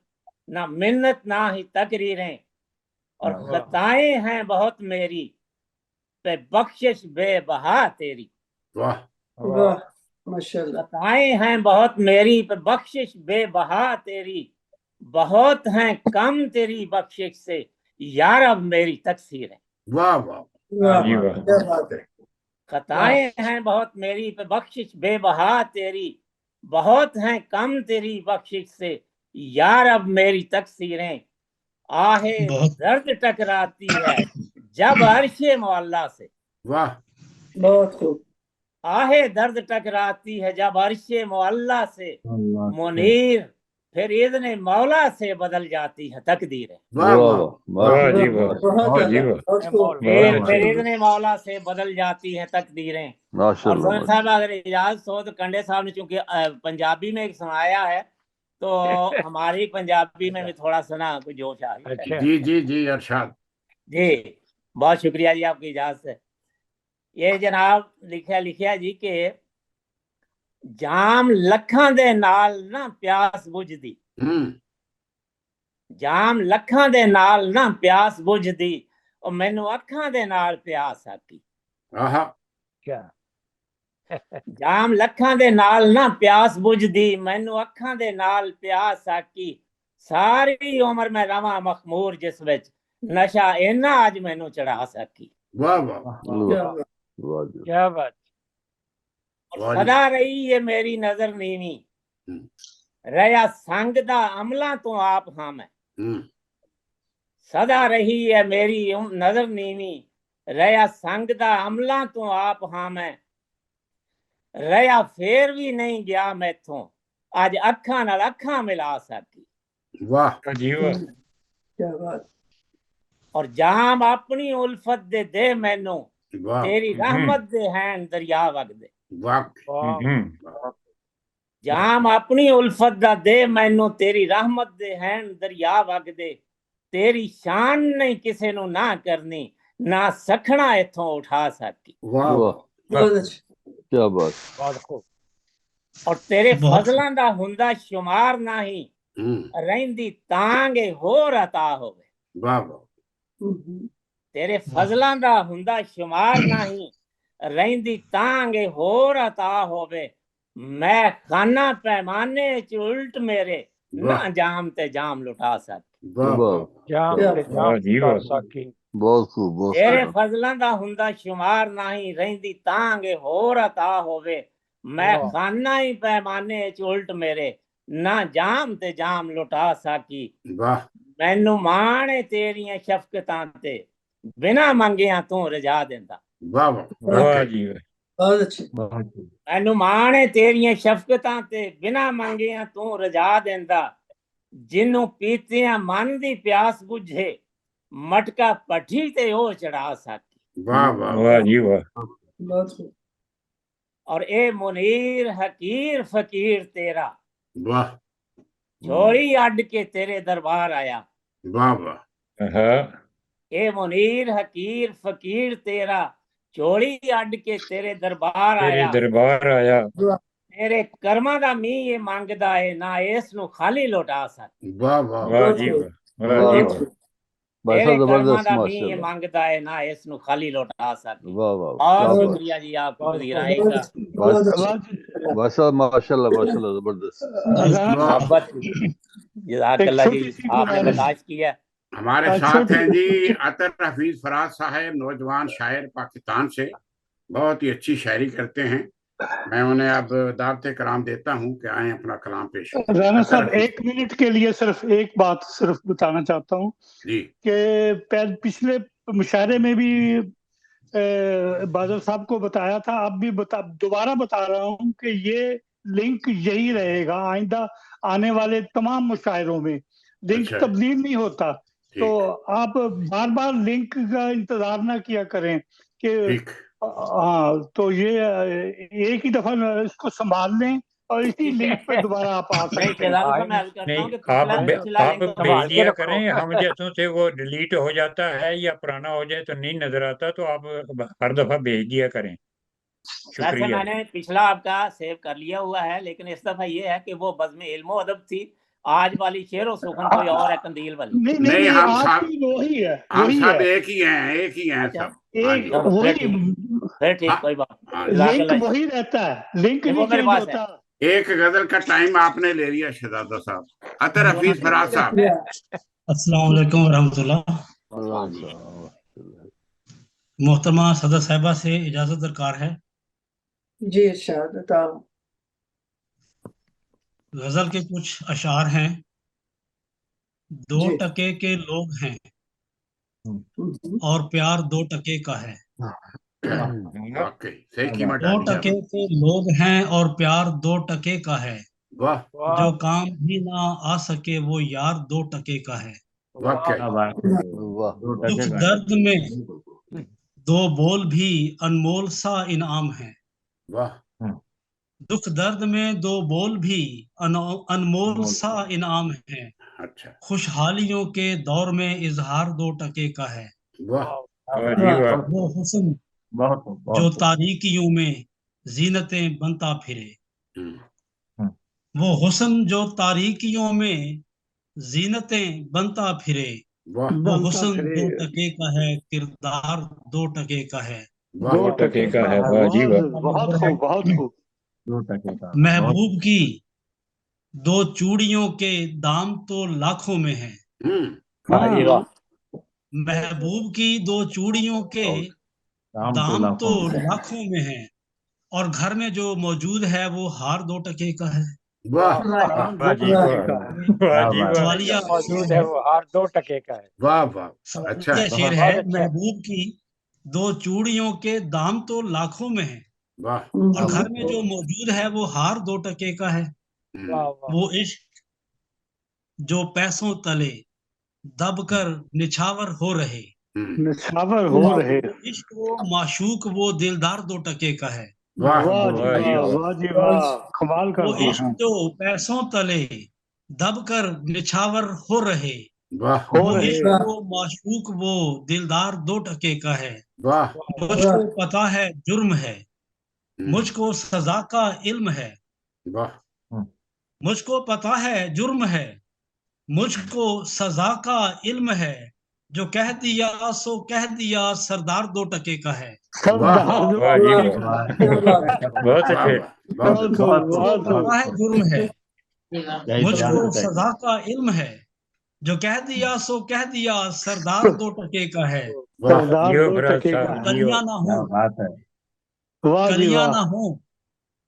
ना मिन्नत ना ही तकरीरें। और खताएं हैं बहुत मेरी पे बख्शिश बेबहा तेरी। वाह वाह माशाल्लाह। खताएं हैं बहुत मेरी पे बख्शिश बेबहा तेरी, बहुत हैं कम तेरी बख्शिश से यार अब मेरी तकसीर है। वाह वाह, क्या बात है। खताएं हैं बहुत मेरी पे बख्शिश बेबहा तेरी, बहुत हैं कम तेरी बख्शिश से यार अब मेरी तकसीरें। आहे दर्द टकराती है जब अर्शे मौला से। वाह बहुत खूब। आहे दर्द टकराती है जब अर्शे मौला से, मुनीर फिर इज़्ने मौला से बदल जाती है तकदीरें। वाह वाह वाह जी वाह, फिर इज़्ने मौला से बदल जाती है तकदीरें। और सोहेल साहब अगर इजाजत हो तो कंडे साहब ने चूंकि पंजाबी में एक सुनाया है तो हमारी पंजाबी में भी थोड़ा सुना कुछ जोश आ गया। जी जी जी अरशाद जी, बहुत शुक्रिया जी आपकी इजाजत से। ये जनाब लिखा जी के जाम लखां दे नाल ना प्यास बुझदी, जाम लखां दे नाल ना प्यास बुझदी, और मैनू अखां दे नाल प्यास आकी। क्या जाम लखां दे नाल ना प्यास बुझदी, मैनू अखां दे नाल प्यास आकी। सारी उम्र मैं रवां मखमूर जिस विच, नशा इन्ना अज मैनू चढ़ा सकी। वाह वाह, क्या बात। और सदा रही है मेरी नजर नीवी, रया संग दा अमला तो आप हाँ मैं। सदा रही है मेरी नजर नीवी, रया संग दा अमला तो आप हाँ मैं। रया फेर भी नहीं गया मैथों, आज अखा नाल अखा मिला सकी। वाह जी वाह, क्या बात। और जाम अपनी उल्फत दे मैनू, तेरी रहमत दे हैं दरिया वगदे। जाम अपनी उल्फत दा दे मैनू, तेरी रहमत दे हैं दरिया वगदे। तेरी शान नहीं किसे नू ना करनी, ना सखना इथों उठा सकी। वाह क्या बात। और तेरे फजलां दा हुंदा शुमार नहीं, रहिंदी तांगे होर अता होवे। वाह वाह, तेरे फजलां दा हुंदा शुमार नहीं, रहिंदी तांगे होर अता होवे। मैं खाना पैमाने च उल्ट मेरे, ना जाम ते जाम लुटा सकी। जाम ते जाम लुटा सकी। बहुत खूब, बहुत तेरे फजलां दा हुंदा शुमार नहीं, रहिंदी तांगे होर अता होवे। मैं खाना ही पैमाने च उल्ट मेरे, ना जाम ते जाम लुटा सकी। मैनू माण है तेरियां शफकतां ते, बिना मंगिया तू रजा देंदा। वाह वाह जी, बहुत अच्छे। मैनू माण है तेरियां शफकतां ते, बिना मंगिया तू रजा देंदा। जिन्नू पीतियां मन दी प्यास बुझे, मटका पठी ते ओ चढ़ा सकी। वाह वाह जी वाह। बहुत खूब। और ए मुनीर हकीर फकीर तेरा, वाह, झोली अड्ड के तेरे दरबार आया। वाह वाह, ए मुनीर हकीर फकीर तेरा, झोली अड्ड के तेरे दरबार आया। दरबार आया। तेरे कर्मा दा मीं ये मंगदा है, ना इस नु खाली लौटा सकी। वाह वाह वाह जी वाह, वाह जी वाह। तेरे कर्मा दा मीं ये मंगदा है, ना इस नु खाली लौटा सकी। बहुत शुक्रिया जी आपकी पजीराई का। माशाल्लाह माशाल्लाह, जबरदस्त। मोहब्बत जज़ाकल्लाह जी, आपने बर्दाश्त किया। हमारे साथ हैं जी अतर हफीज फराज साहब, नौजवान शायर पाकिस्तान से, बहुत ही अच्छी शायरी करते हैं। मैं उन्हें अब दावत कराम देता हूं कि आए अपना कलाम पेश करें। राना साहब 1 मिनट के लिए सिर्फ एक बात बताना चाहता हूं जी कि पिछले मुशायरे में भी बादल साहब को बताया था, अब भी दोबारा बता रहा हूँ कि ये लिंक यही रहेगा आइंदा आने वाले तमाम मुशायरों में। लिंक अच्छा। तब्दील नहीं होता, तो आप बार बार लिंक का इंतजार ना किया करें कि हाँ, तो ये एक ही दफा इसको संभाल लें और इसी लिंक पे दोबारा आप आ सकते हैं। नहीं, आप भेज दिया करें, हम जैसों से वो डिलीट हो जाता है या पुराना हो जाए तो नहीं नजर आता, तो आप हर दफा भेज दिया करें। वैसे शुक्रिया। मैंने पिछला आपका सेव कर लिया हुआ है, लेकिन इस दफा ये है कि वो बज़्म इल्म अदब थी, आज वाली शेर और सुखन कोई और है, कंदील वाली। नहीं, हम आज सब की वही है, हम वही सब है। एक ही हैं, एक ही हैं सब। एक चलो, वही फिर ठीक, कोई बात नहीं। लिंक वही रहता है, लिंक नहीं मेरे चेंज पास होता। एक गजल का टाइम आपने ले लिया शहजादा साहब। अतर हफीज फराज साहब। अस्सलाम वालेकुम रहमतुल्लाह। मोहतरमा सदर साहिबा से इजाजत दरकार है। जी इरशाद बताओ। गजल के कुछ अशार हैं। 2 टके के लोग हैं और प्यार 2 टके का है। सही कीमत 2 टके के लोग हैं और प्यार 2 टके का है। वाह। जो काम भी ना आ सके वो यार 2 टके का है। दुख दर्द में 2 बोल भी अनमोल सा इनाम है। दुख दर्द में 2 बोल भी अनमोल सा इनाम है। अच्छा। खुशहालियों के दौर में इजहार 2 टके का है। वो हुस्न जो तारीकियों में जीनतें बनता फिरे। वो हुस्न जो तारीकियों में जीनतें बनता फिरे। वो हुस्न 2 टके का है, किरदार 2 टके का है। 2 टके का है। वाह जी वाह, बहुत खूब, बहुत खूब। 2 टके का। महबूब की 2 चूड़ियों के दाम तो लाखों में है। महबूब की 2 चूड़ियों के दाम तो लाखों में है और घर में जो मौजूद है वो हार 2 टके का है। सवालिया मौजूद है वो हार 2 टके का है। वाह वाह, अच्छा है। शेर है, महबूब की 2 चूड़ियों के दाम तो लाखों में है और घर में जो मौजूद है वो हार 2 टके का है। वो इश्क जो पैसों तले दबकर निछावर हो रहे। निछावर हो रहे। इश्क वो माशूक वो दिलदार 2 टके का है। वाह जी वाह, कमाल कर वो दिया। इश्क जो पैसों तले दबकर निछावर हो रहे। हो वो रहे। इश्क वो माशूक वो दिलदार 2 टके का है। वाह। मुझको पता है जुर्म है, मुझको सजा का इल्म है। मुझको पता है जुर्म है, मुझको सजा का इल्म है। जो कह दिया सो कह दिया सरदार 2 टके का है। पता है जुर्म है, मुझको सजा का इल्म है। जो कह दिया सो कह दिया सरदार 2 टके का है। कलियां ना हो, कलियां ना हो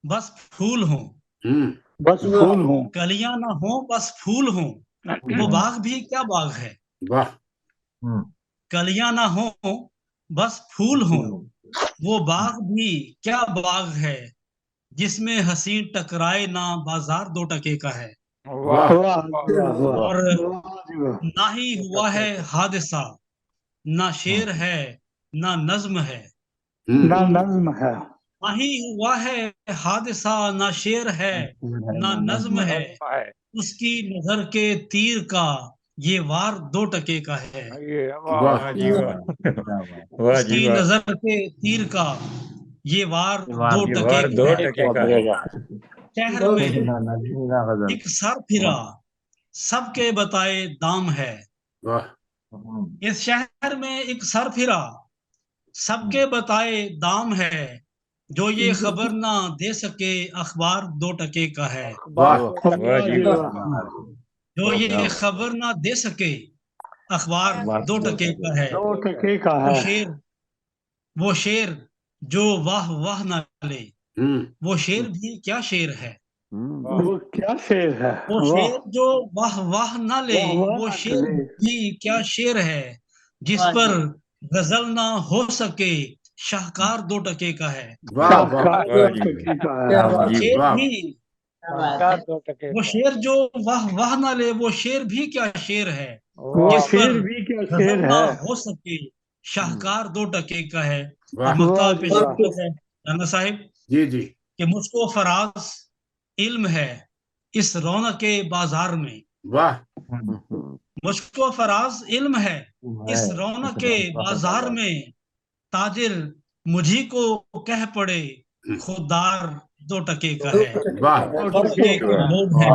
बस फूल हो। बस फूल हो। कलियां ना हो बस फूल हो, वो बाग भी क्या बाग है। कलियां ना हो बस फूल हो, वो बाग भी क्या बाग है। जिसमें हसीन टकराए ना बाजार 2 टके का है। और ना ही हुआ है हादसा, ना शेर है ना नज्म है। ना नज्म है। ना ही हुआ है हादसा, ना शेर है ना नज्म है। उसकी नजर के तीर का ये वार 2 टके का है। उसकी नजर के तीर का ये वार 2 टके का है। शहर में एक सर फिरा सबके बताए दाम है। इस शहर में एक सर फिरा सबके बताए दाम है। जो ये खबर ना दे सके अखबार 2 टके का है। जो ये खबर ना दे सके अखबार 2 टके का है। 2 टके का है। वो शेर जो वाह वाह ना ले, वो शेर भी क्या शेर है। वो क्या शेर है। वो शेर जो वाह वाह ना ले, वो शेर भी क्या शेर है। जिस पर गजल ना हो सके शाहकार 2 टके का है। वाह वाह शेर भी शाहकार 2 टके वो शेर जो वाह वाह ना ले, वो शेर भी क्या शेर है, वो जिस शेर पर भी क्या गजल शेर ना है। हो सके, शाहकार 2 टके का है। वाह मक्ता वाह पेश वाह। करता है राना साहिब जी जी कि मुझको फराज इल्म है इस रौनक के बाजार में। वाह मुझको फराज इल्म है इस रौनक के बाजार में, ताजिर मुझी को कह पड़े खुददार 2 टके का है। वाह 2 टके का लोभ है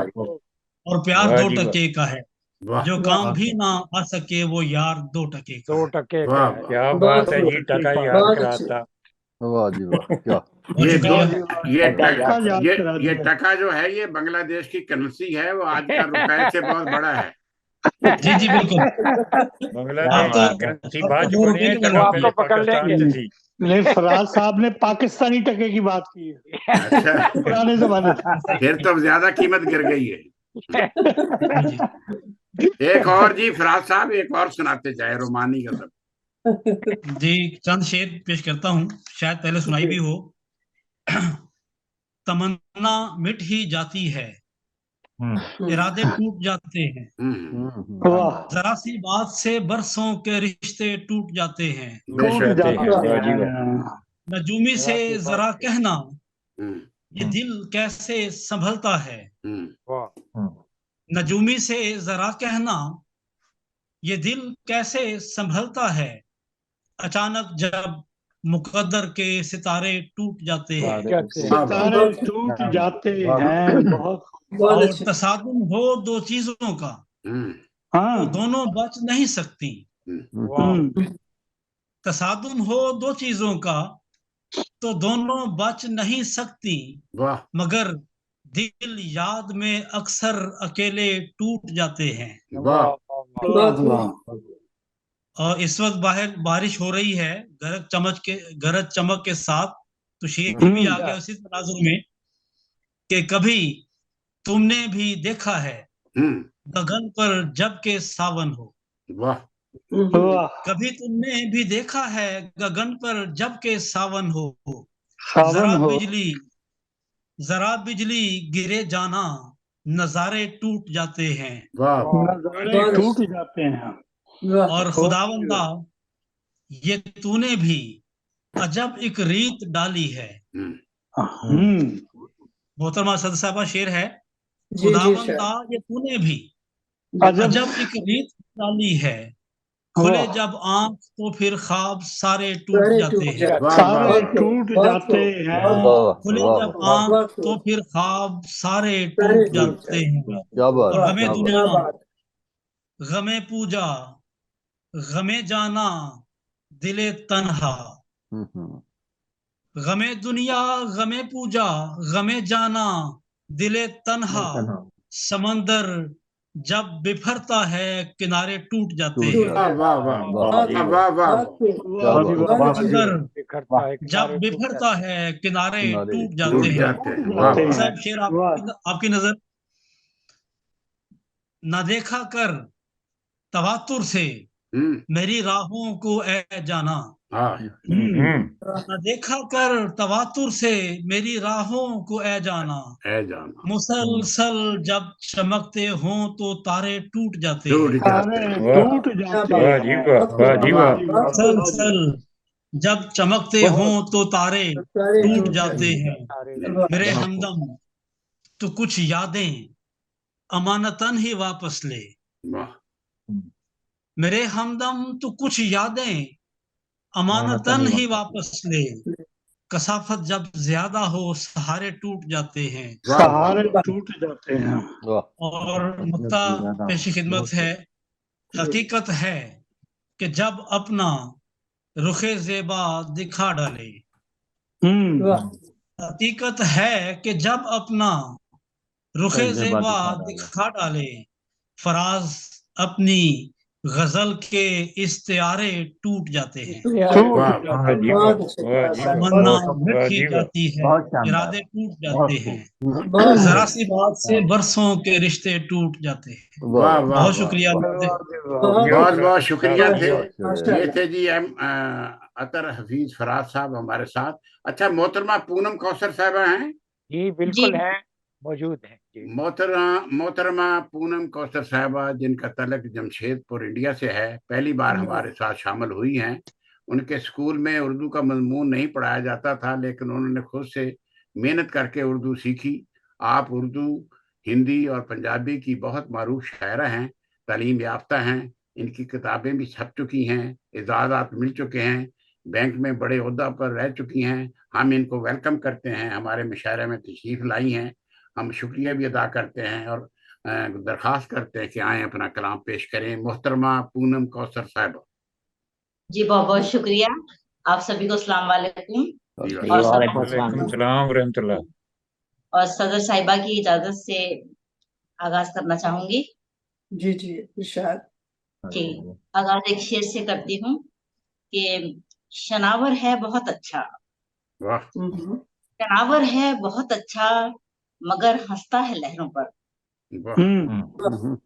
और प्यार 2 टके का है, वाह जो काम भी ना आ सके वो यार 2 टके का 2 है। टके का वाह है। वाह क्या बात है जी, टका याद कराता। वाह जी वाह, क्या ये शुक्रिया। ये टका टका याद करा ये दिया। टका जो है ये बांग्लादेश की करेंसी है, वो आज का रुपए से बहुत बड़ा है। जी जी बिल्कुल। बांग्लादेश तो की करेंसी अब बाद तो में 2 बनी रुपए है, के टका वो बराबर पहले आपको पकड़ पाकिस्तान लेंगे। से थी। नहीं, फराज साहब ने पाकिस्तानी टके की बात की है अच्छा पुराने जमाने से। फिर तो ज्यादा कीमत गिर गई है। जी जी। एक और जी फराज साहब, एक और सुनाते जाए रोमानी का सब। जी चंद शेर पेश करता हूँ, शायद पहले सुनाई भी हो। तमन्ना मिट ही जाती है, इरादे टूट जाते हैं, वाह जरा सी बात से बरसों के रिश्ते टूट जाते हैं। टूट बेशक जाते वाह जी वाह। हैं। नजूमी से जरा कहना हम्म, ये दिल कैसे संभलता है, वाह नजूमी से जरा कहना ये दिल कैसे संभलता है, अचानक जब मुकद्दर के सितारे टूट जाते हैं। जाते हैं। सितारे टूट जाते हैं। बहुत और तसादुम हो 2 चीजों का तो हाँ। दोनों बच नहीं सकती। वाह तसादुम हो 2 चीजों का तो दोनों बच नहीं सकती, वाह मगर दिल याद में अक्सर अकेले टूट जाते हैं। वाह वाह वाह वाह। और इस वक्त बाहर बारिश हो रही है गरज चमक के साथ, तो शेर भी आ गया उसी तनाजुर में कि कभी तुमने भी देखा है गगन पर जब के सावन हो। वाह वाह। कभी तुमने भी देखा है गगन पर जब के सावन हो, सावन हो। जरा बिजली गिरे जाना नजारे टूट जाते हैं। वाह नजारे टूट जाते हैं। और खुदावंदा ये तूने भी अजब एक रीत डाली है। मोहतरमा सद साहबा शेर है, खुदावंदा ये तूने भी अजब एक रीत डाली है, खुले जब आंख तो फिर ख्वाब सारे टूट जाते हैं। सारे टूट जाते हैं। खुले जब आंख तो फिर ख्वाब सारे टूट जाते हैं। क्या बात, और गमे क्या दुनिया बात। गमे पूजा गमे जाना दिले तन्हा, गमे दुनिया गमे पूजा गमे जाना दिले तन्हा, समंदर जब बिफरता है किनारे टूट जाते हैं। वाह वाह वाह वाह समंदर जब बिफरता है किनारे टूट जाते हैं। साहब शेर आपकी नजर, ना देखा कर तवातुर से मेरी राहों को ए जाना, न देखा कर तवातुर से मेरी राहों को ए जाना, मुसलसल जब चमकते हों तो तारे टूट जाते हैं। मुसलसल जब चमकते हों तो तारे टूट जाते हैं। मेरे हमदम तो कुछ यादें अमानतन ही वापस ले, मेरे हमदम तो कुछ यादें अमानतन ही वापस ले, कसाफत जब ज्यादा हो सहारे टूट जाते हैं। सहारे टूट जाते हैं। और मुक्ता पेशी खिदमत है, हकीकत है कि जब अपना रुखे ज़ेबा दिखा डाले, हकीकत है कि जब अपना रुखे ज़ेबा दिखा डाले, फराज अपनी गजल के इस्तियारे टूट जाते हैं। तमन्ना मिट ही जाती है, इरादे टूट जाते हैं, जरा सी बात से बरसों के रिश्ते टूट जाते हैं। बहुत शुक्रिया। बहुत बहुत शुक्रिया थे। ये थे जी अतर हफीज फराज साहब हमारे साथ। अच्छा, मोहतरमा पूनम कौसर साहबा हैं? जी बिल्कुल हैं, मौजूद हैं जी। मोहतरमा पूनम कौसर साहबा, जिनका तलक जमशेदपुर इंडिया से है, पहली बार हमारे साथ शामिल हुई हैं। उनके स्कूल में उर्दू का मजमून नहीं पढ़ाया जाता था, लेकिन उन्होंने खुद से मेहनत करके उर्दू सीखी। आप उर्दू, हिंदी और पंजाबी की बहुत मारूफ शायरा हैं, तालीम याफ्ता हैं। इनकी किताबें भी छप चुकी हैं, इजाज़त मिल चुके हैं, बैंक में बड़े ओहदा पर रह चुकी हैं। हम इनको वेलकम करते हैं, हमारे मुशायरे में तशरीफ लाई हैं। हम शुक्रिया भी अदा करते हैं और दरख्वास्त करते हैं कि आए अपना कलाम पेश करें। मोहतरमा पूनम कौसर साहब। जी बहुत बहुत शुक्रिया। आप सभी को अस्सलाम वालेकुम और सदर साहिबा की इजाजत से आगाज करना चाहूंगी। जी जी इरशाद। जी, आगाज एक शेर से करती हूँ कि शनावर है बहुत अच्छा, शनावर है बहुत अच्छा, मगर हंसता है लहरों पर।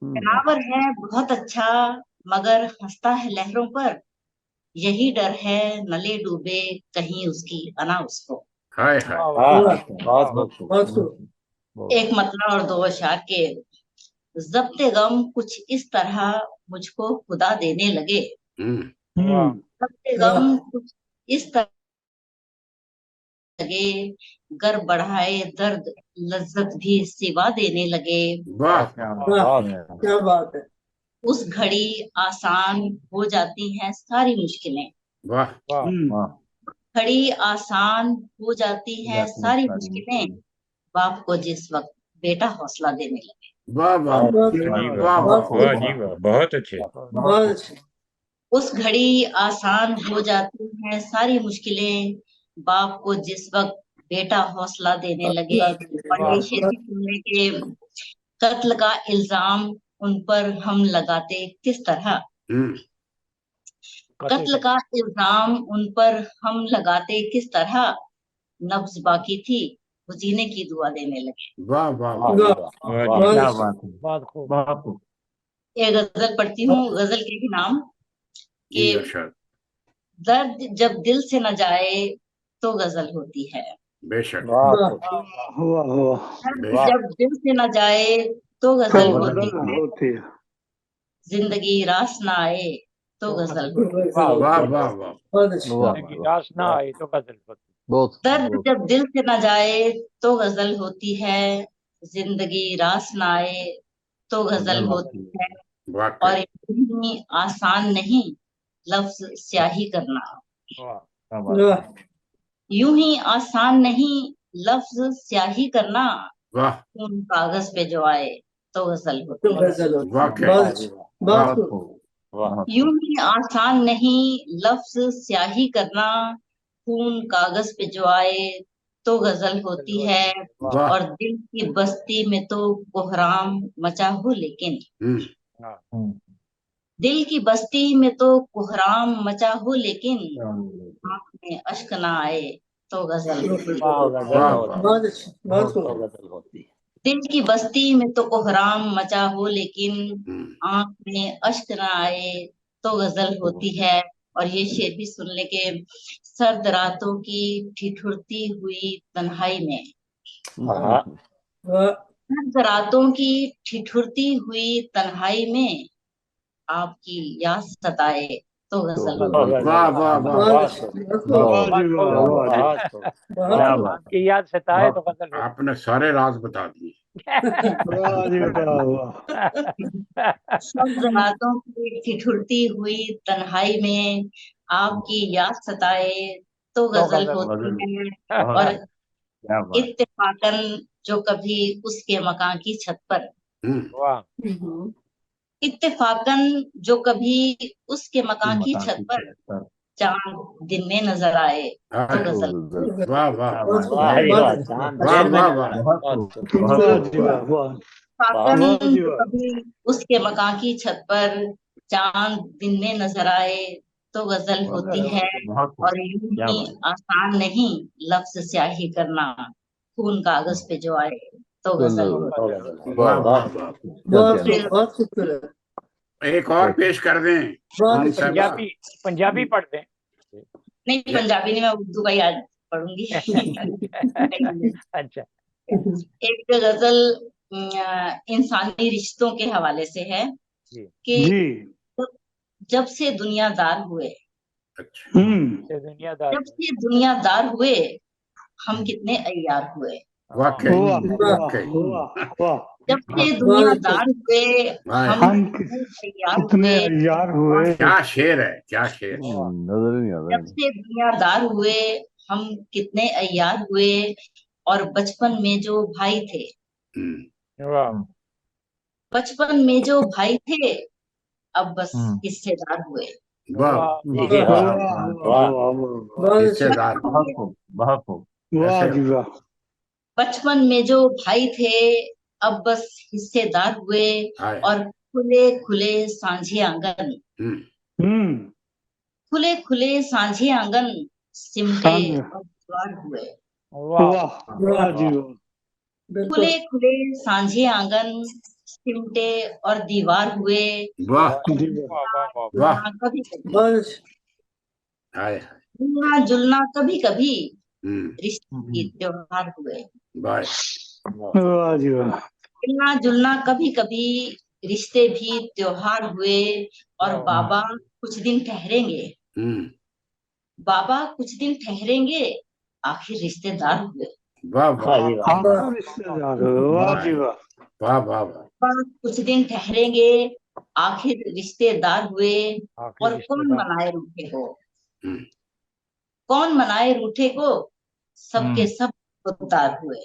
शनावर है बहुत अच्छा, मगर हंसता है लहरों पर, यही डर है न ले डूबे कहीं उसकी अना उसको। एक मतलब और दो अशार के ज़ब्ते गम कुछ इस तरह मुझको खुदा देने लगे। ज़ब्ते गम कुछ इस तरह लगे, गर बढ़ाए दर्द लज्जत भी सिवा देने लगे। क्या बात है। उस घड़ी आसान हो जाती हैं सारी मुश्किलें। घड़ी आसान हो जाती है सारी मुश्किलें, बाप को जिस वक्त बेटा हौसला देने लगे। बहुत अच्छे। उस घड़ी आसान हो जाती हैं सारी मुश्किलें, बाप को जिस वक्त बेटा हौसला देने लगे। और ये शेर भी सुनने के कत्ल का इल्जाम उन पर हम लगाते किस तरह, कत्ल का इल्जाम उन पर हम लगाते किस तरह, नब्ज बाकी थी वो जीने की दुआ देने लगे। एक गजल पढ़ती हूँ, गजल के भी नाम कि दर्द जब दिल से न जाए तो गजल होती है। बेशक। दर्द जब दिल से न जाए तो गजल होती है, जिंदगी रास ना आए तो गजल होती है। रास ना आए तो गजल होती है। दर्द जब दिल से न जाए तो गजल होती है, जिंदगी रास ना आए तो गजल होती है। और इतनी आसान नहीं लफ्ज स्याही करना, यूं ही आसान नहीं लफ्ज स्याही करना, उन कागज पे जो आए तो गजल होती है। यूं ही आसान नहीं लफ्ज स्याही करना, खून कागज पे जो आए तो गजल होती है। और दिल की बस्ती में तो कोहराम मचा हो, लेकिन दिल की बस्ती में तो कोहराम मचा हो, लेकिन आँख में अश्क ना आए तो गजल होती है। दिल की बस्ती में तो कोहराम मचा हो, लेकिन आँख में अश्क ना आए तो गजल होती है। और ये शेर भी सुन ले के सर्द रातों की ठिठुरती हुई तन्हाई में, सर्द रातों की ठिठुरती हुई तन्हाई में, आपकी याद सताए तो गजल आपकी याद सताए तो गजल। आपने सारे राज बता दिए। सर्द रातों की ठिठुरती हुई तन्हाई में, आपकी याद सताए तो गजल होती है। और इत्तेफाकन जो कभी उसके मकान की छत पर, इत्तेफाकन जो कभी उसके मकान की छत पर चांद दिन में नजर आए तो गजल। इत्तेफाकन जो कभी उसके मकान की छत पर चांद दिन में नजर आए तो गजल होती है। और यूं ही आसान नहीं लफ्ज स्याही करना, खून कागज पे जो आए तो गजल एक और पेश कर दें। पंजाबी पढ़ दें। नहीं, पंजाबी नहीं, मैं उर्दू का ही आज पढ़ूंगी। अच्छा। एक गजल इंसानी रिश्तों के हवाले से है कि जब से दुनियादार हुए, दुनियादार जब से दुनियादार हुए हम कितने अय्यार हुए। जब से दुनियादार हुए हम कितने अय्यार हुए। क्या शेर है, क्या शेर। नजर नहीं आ रहा। जब से दुनियादार हुए हम कितने अय्यार हुए, और बचपन में जो भाई थे, बचपन में जो भाई थे अब बस हिस्सेदार हुए। हिस्सेदार। बचपन में जो भाई थे अब बस हिस्सेदार हुए, और खुले खुले सांझे आंगन, खुले खुले सांझे आंगन सिमटे और दीवार हुए। खुले खुले सांझे आंगन सिमटे और दीवार हुए। मिलना जुलना कभी कभी रिश्ते भी त्योहार हुए। मिलना जुलना कभी कभी रिश्ते भी त्योहार हुए, और बाबा कुछ दिन ठहरेंगे, बाबा कुछ दिन ठहरेंगे आखिर रिश्तेदार हुए। कुछ दिन ठहरेंगे आखिर रिश्तेदार हुए, और कौन मनाए रूठे को, कौन मनाए रूठे को, सबके सब खुददार हुए।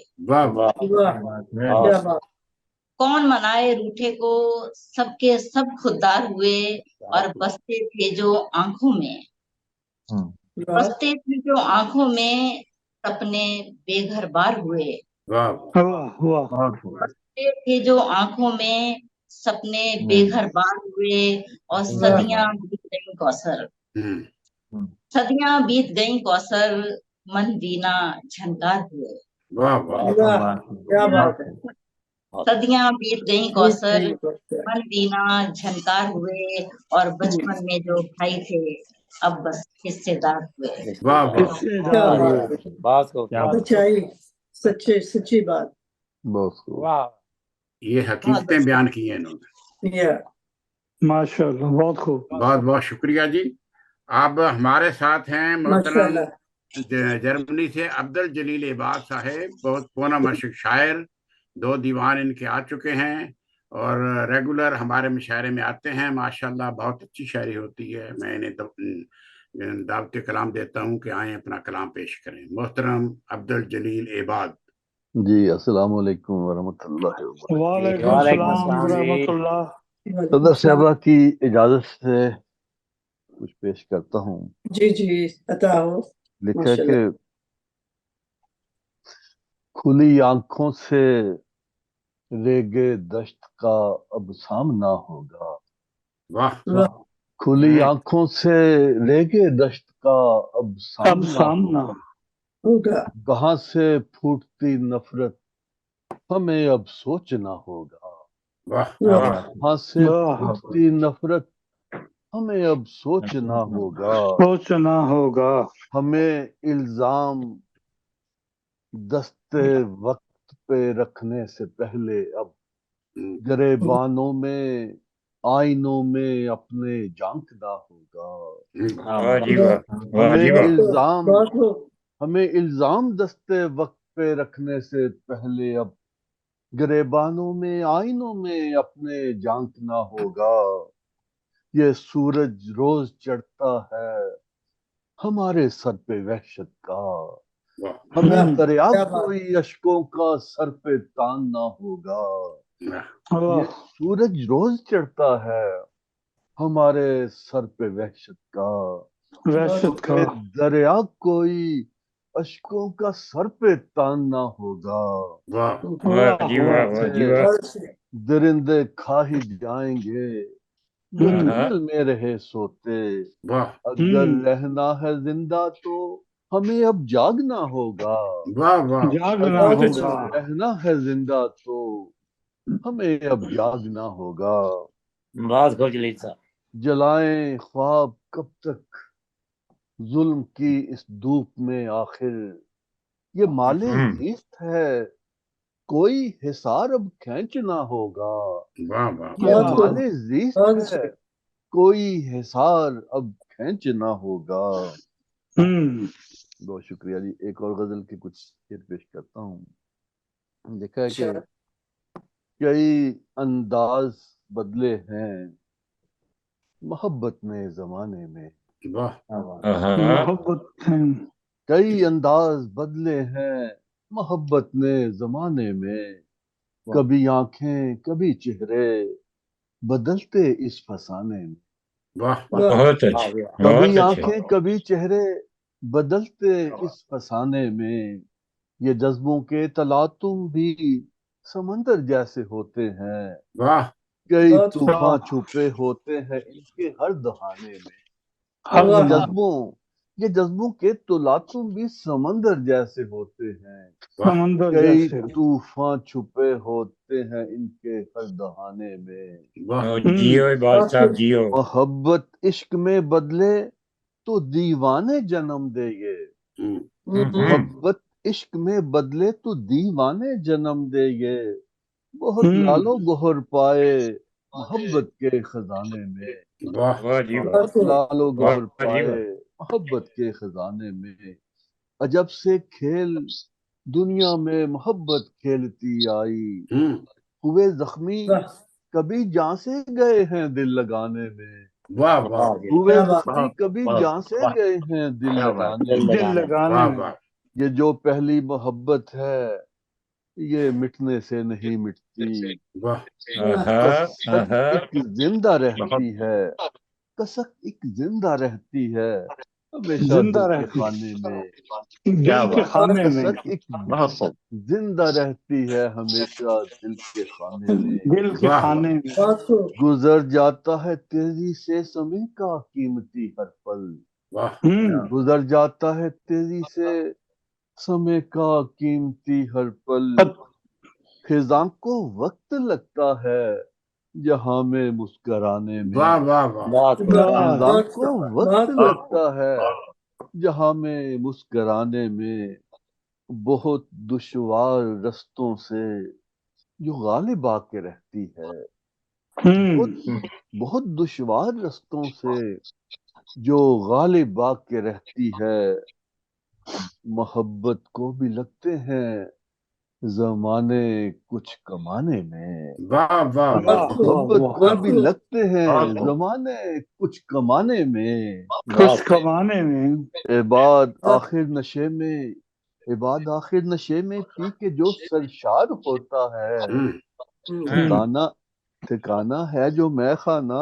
कौन मनाए रूठे को, सबके सब खुददार हुए, और बसते थे जो आंखों में, बसते थे जो आंखों में सपने बेघर बार हुए। बसते थे जो आंखों में सपने बेघर बार हुए, और सदियां बीत गईं कौसर, सदियां बीत गईं कौसर, मन वीणा झनकार हुए। सदियां बीत गईं कौसर, मन वीणा झनकार हुए, और बचपन में जो भाई थे अब बस हिस्सेदार हुए। सच्चाई, सच्ची बात। वाह, ये हकीकतें बयान की है इन्होंने। माशाल्लाह, बहुत खूब। बहुत बहुत शुक्रिया जी। अब हमारे साथ हैं मोहतरम जर्मनी से अब्दुल जलील इबाद साहेब, बहुत पूना मशहूर शायर, 2 दीवान इनके आ चुके हैं और रेगुलर हमारे मुशायरे में आते हैं। माशाल्लाह बहुत अच्छी शायरी होती है। मैं इन्हें दावत कलाम देता हूँ कि आए अपना कलाम पेश करें। मोहतरम अब्दुल जलील इबाद जी, अस्सलाम वालेकुम वरहमतुल्लाहि वबरकातुहू। सदर साहबा की इजाजत से कुछ पेश करता हूँ। जी जी, अता हो। लिखा है कि खुली आंखों से रेगे दश्त का अब सामना होगा। वाह। खुली आंखों से रेगे दश्त का अब सामना होगा। कहाँ से फूटती नफरत हमें अब सोचना होगा। कहाँ से फूटती नफरत हमें अब सोचना होगा। हमें इल्जाम दस्ते वक्त पे रखने से पहले अब गिरेबानों में आईनों में अपने झांकना होगा। हमें इल्जाम दस्ते वक्त पे रखने से पहले अब गिरेबानों में आईनों में अपने झांकना होगा। ये सूरज रोज चढ़ता है हमारे सर पे वहशत का। हमें दरिया कोई अशकों का सर पे तानना होगा। ये सूरज रोज चढ़ता है हमारे सर पे वहशत का। दरिया कोई अशकों का सर पे तानना होगा। दरिंदे खा ही जाएंगे जंगल में रहे सोते। अगर रहना है जिंदा तो हमें अब जागना होगा। रहना है जिंदा तो हमें अब जागना होगा। बहुत खूब जलील साहब। जलाएं ख्वाब कब तक जुल्म की इस धूप में आखिर ये माले जीस्त है, कोई हिसार अब खींचना होगा। वाह वाह ये वाह माले जीस्त है, कोई हिसार अब खींचना होगा। बहुत शुक्रिया जी। एक और गजल की कुछ शेर पेश करता हूँ। देखा है कि कई अंदाज बदले हैं मोहब्बत ने जमाने में। मोहब्बत कई अंदाज बदले हैं मोहब्बत ने जमाने में। कभी आंखें कभी चेहरे बदलते इस फसाने में। वाह बहुत अच्छे, कभी बहुत अच्छे। आंखें कभी चेहरे बदलते इस फसाने में। ये जज्बों के तलातुम भी समंदर जैसे होते हैं। वाह कई तूफान छुपे होते हैं इनके हर दहाने में। ये जज्बों के तलातुम भी समंदर जैसे होते हैं। समंदर कई जैसे। तूफान छुपे होते हैं इनके हर दहाने में। वाह जियो बाल साहब जियो। मोहब्बत इश्क में बदले तो दीवाने जन्म देंगे। मोहब्बत इश्क में बदले तो दीवाने जन्म देंगे। बहुत लालो गोहर पाए मोहब्बत के खजाने में। वाह वाह जी वाह, बहुत लालो वाह गोहर जी पाए वाह। मोहब्बत के खजाने में। अजब से खेल दुनिया में मोहब्बत खेलती आई। हुए जख्मी कभी जान से गए हैं दिल लगाने में। वाह वाह हुए जख्मी कभी जान से गए हैं दिल लगाने में। दिल लगाने वाह में। वाह ये जो पहली मोहब्बत है ये मिटने से नहीं मिटती। वाह कसक एक जिंदा रहती है। कसक एक जिंदा रहती है हमेशा जिंदा दिल के रहती खाने में। दिल के खाने में। कसक एक जिंदा रहती है हमेशा दिल के खाने में। दिल के वाह खाने में। गुजर जाता है तेजी से समय का कीमती हर पल। वाह गुजर जाता है तेजी से समय का कीमती हर पल। फिजां को वक्त लगता है जहां में मुस्कुराने में। वाह वाह वाह फिजां को वक्त लगता है जहां में मुस्कुराने में। बहुत दुश्वार रस्तों से जो गालिब आके रहती है। बहुत दुश्वार रस्तों से जो गालिब आके रहती है। मोहब्बत को भी लगते हैं जमाने कुछ कमाने में। वाह वाह मोहब्बत को भी लगते हैं जमाने कुछ कमाने में। कुछ कमाने में। इबाद आखिर नशे में इबाद आखिर नशे में पी के जो सरशार होता है। ठिकाना है जो मैं खाना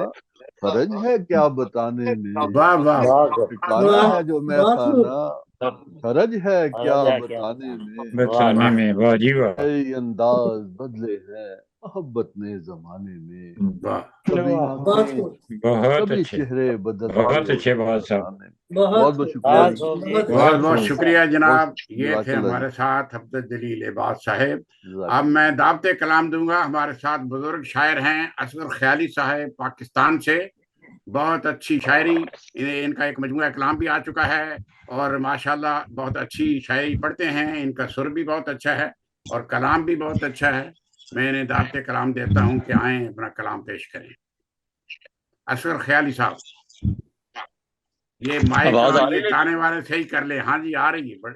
फर्ज है क्या बताने में। वाह वाह ठिकाना है जो मैं खाना फर्ज है क्या बताने में। बताने में। वाह जी वाह, कई अंदाज बदले हैं मोहब्बत ने जमाने में। वाह कभी आंखें बहुत कभी अच्छे, चेहरे बदलते बहुत अच्छे बाल साहब। फसाने में। बहुत बहुत शुक्रिया जी। बहुत बहुत शुक्रिया जनाब। बहुत ये थे जज़ाकल्लाह हमारे जी। साथ हफ्ते जलील इबाद साहेब। अब जज़ाकल्लाह। मैं दावते कलाम दूंगा। हमारे साथ बुजुर्ग शायर हैं असगर ख्याली साहब पाकिस्तान से। बहुत अच्छी शायरी, इनका एक मजमूआ कलाम भी आ चुका है और माशाल्लाह बहुत अच्छी शायरी पढ़ते हैं। इनका सुर भी बहुत अच्छा है और कलाम भी बहुत अच्छा है। मैं इन्हें दावते कलाम देता हूं कि आए अपना कलाम पेश करें। असगर ख्याली साहब, ये माइक और ये ताने वाले सही कर ले। हाँ जी आ रही है,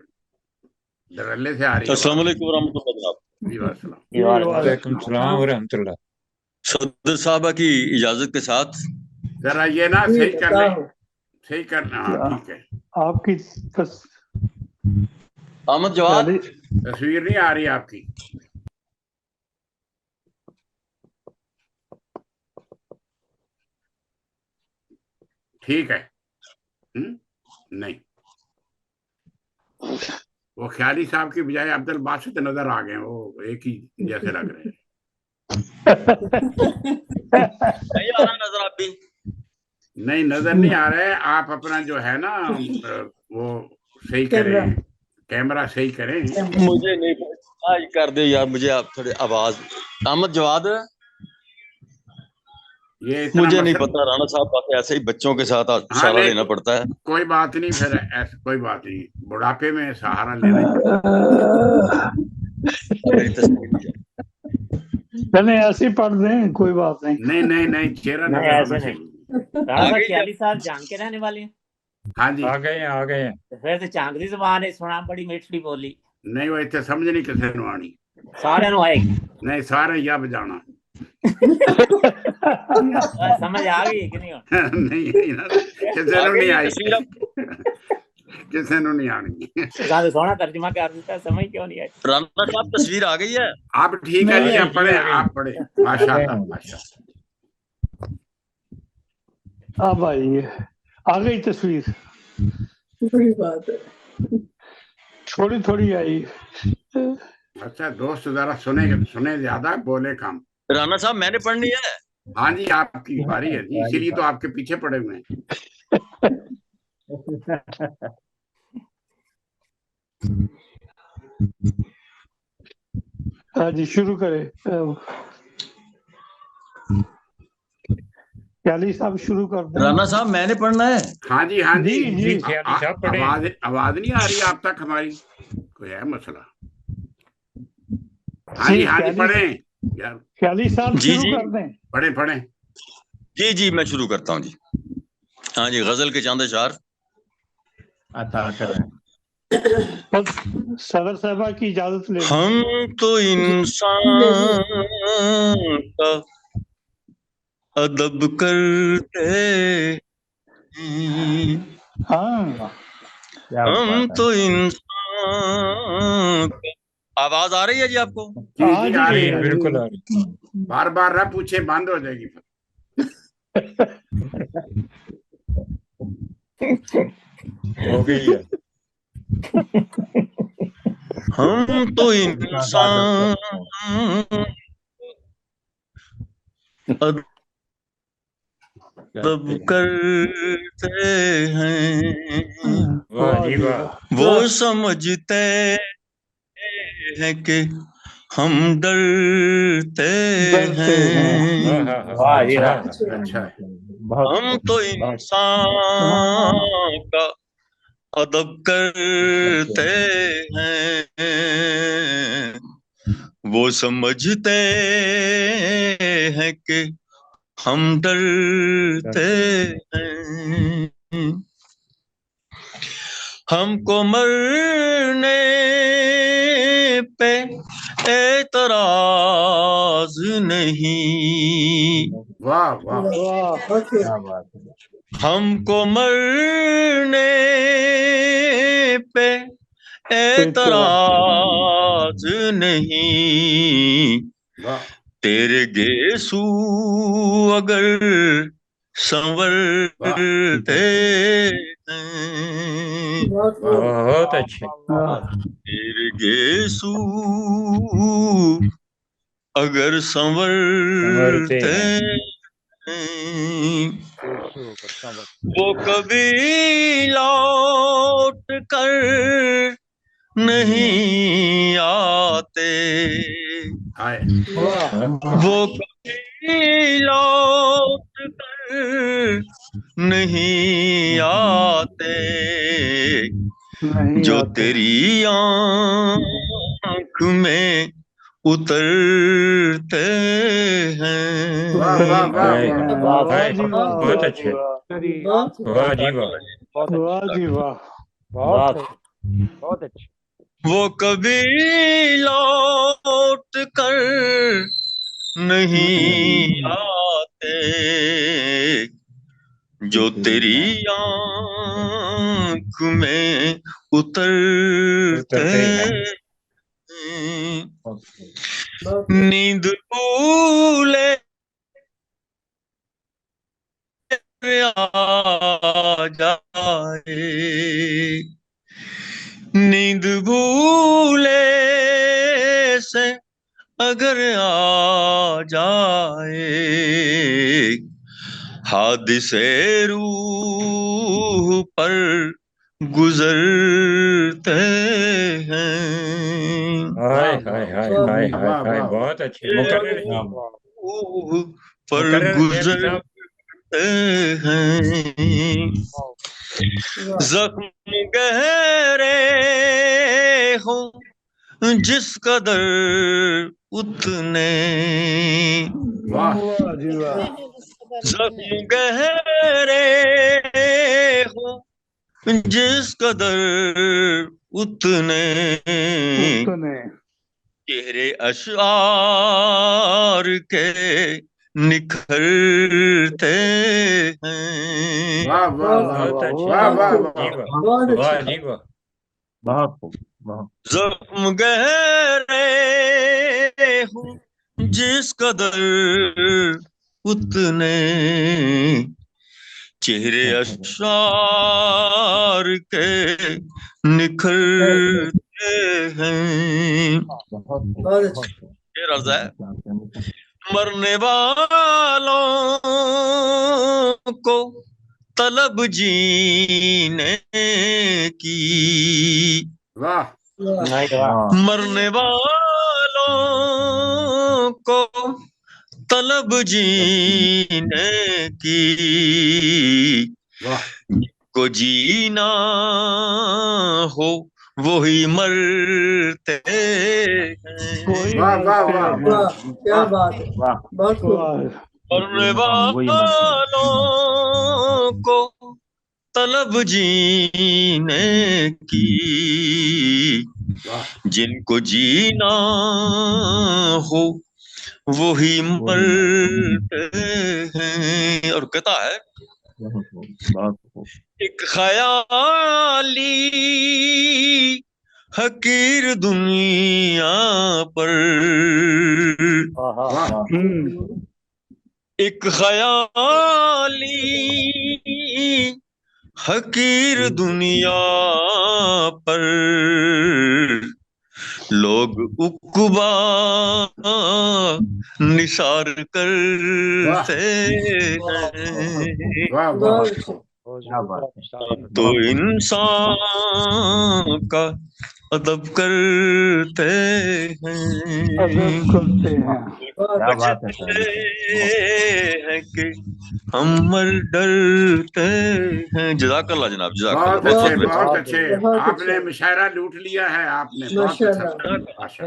दरल्ले से आ रही है। अस्सलाम वालेकुम रहमतुल्लाह। जी वालेकुम वालेकुम सलाम व रहमतुल्लाह। सदर साहबा की इजाजत के साथ जरा ये ना सही कर ले, सही करना। हाँ ठीक है। आपकी अहमद जवाद तस्वीर नहीं आ रही आपकी। ठीक है। नहीं, वो ख्याली साहब की बजाय अब्दुल बासित नजर आ गए। वो एक ही जैसे लग रहे हैं। नहीं आ रहा नजर आप भी? नहीं नजर नहीं आ रहे। आप अपना जो है ना वो सही करें, कैमरा सही करें। मुझे नहीं कर दे यार, मुझे आप थोड़े आवाज। अहमद जवाद ये इतना मुझे नहीं मसला पता राणा साहब, बाकी ऐसे ही बच्चों के साथ सहारा नहीं, लेना पड़ता है। कोई बात नहीं, फिर ऐसा कोई बात नहीं, बुढ़ापे में सहारा लेना ही चले ऐसे ही पढ़ दें, कोई बात नहीं। नहीं नहीं नहीं, चेहरा नहीं नजर ऐसे होना नहीं। चाहिए। राणा साहब ख्याली साहब जान के रहने वाले हैं? हाँ जी, आ गए हैं। तो फिर तो चांगली जबान है, सुना बड़ी मिठड़ी बोली। नहीं वो इतने समझ नहीं किसे नु आनी, सारे नु आएगी। नहीं सारे या बजाना समझ आ गई कि नहीं? नहीं किसे नु नहीं आई, किसे नु नहीं आनी। ज्यादा सोना तर्जुमा कर देता, समझ क्यों नहीं आई? राणा साहब तस्वीर आ गई है। आप ठीक है जी, आप पढ़े, आप पढ़े, माशाल्लाह माशाल्लाह। अब आई आ गई तस्वीर, बड़ी बात है। थोड़ी थोड़ी आई। अच्छा दोस्त जरा सुने ज्यादा, बोले कम। राणा साहब मैंने पढ़नी है। हाँ जी आपकी बारी है जी, इसीलिए तो आपके पीछे पड़े हुए हैं। हाँ जी शुरू करें। ख्याली साहब शुरू कर दें। राणा साहब मैंने पढ़ना है। हाँ जी हाँ जी, जी आवाज नहीं आ रही आप तक हमारी, कोई है मसला? हाँ जी पढ़े यार, ख्याली साहब जी शुरू कर दें। पढ़े जी मैं शुरू करता हूँ जी। हाँ जी, गजल के चांद अशार अता करें। सदर साहबा की इजाजत ले। हम तो इंसान का अदब करते हैं, हाँ हम तो इंसान का। आवाज आ रही है जी आपको? जी आ रही है, बिल्कुल आ रही। बार बार ना पूछे, बंद हो जाएगी। हो गई है। हम तो इंसान अदब करते हैं, वाह जी वाह। वो समझते हैं कि हम डरते हैं। वाह जी वाह। अच्छा हम तो इंसान का अदब करते हैं, वो समझते हैं कि हम डरते हैं। हमको मरने पे एतराज नहीं, वाह वाह, हमको मरने पे एतराज नहीं, तेरे गेसू अगर संवरते हैं, बहुत अच्छे। तेरे गेसू अगर संवरते हैं, वो कभी लौट कर नहीं आते, वो कभी लौट कर नहीं आते, जो तेरी आँख में उतरते हैं। बहुत अच्छे, वाह जी वाह, वाह जी वाह, बहुत अच्छे। वो कभी लौट कर नहीं आते, जो तेरी आँख में उतरते हैं। नींद भूले आ जाए, नींद भूले से अगर आ जाए, हादिसे रूह पर गुजरते हैं। हाय हाय हाय हाय हाय हाय, बहुत अच्छे। मुकर्रर पर गुजरते हैं, जख्म गहरे हो जिस कदर उतने, जख्म गहरे हो जिस कदर उतने, चेहरे अशआर के निखरते हैं। वाह वाह वाह वाह वाह वाह जी वाह, बहुत खूब, बहुत। जख्म गहरे हो जिस कदर उतने, चेहरे अशआर के निखरते हैं। ये रज़ है। मरने वालों को तलब जीने की, मरने वालों को तलब जीने की, को जीना हो वही मरते हैं। वाह वाह वाह वाह, क्या बात है, बहुत खूब। मरने वालों को तलब जीने की, जिनको जीना हो वही मरते हैं। और कहता है एक ख्याली हकीर दुनिया पर, एक ख्याली हकीर दुनिया पर, लोग उक़बा निसार करते हैं। तो इंसान का अदब करते हैं कि हम मर डरते हैं। जज़ाकल्लाह जनाब, जज़ाकल्लाह। बहुत अच्छे। आपने मुशायरा लूट लिया है आपने, बहुत अच्छा।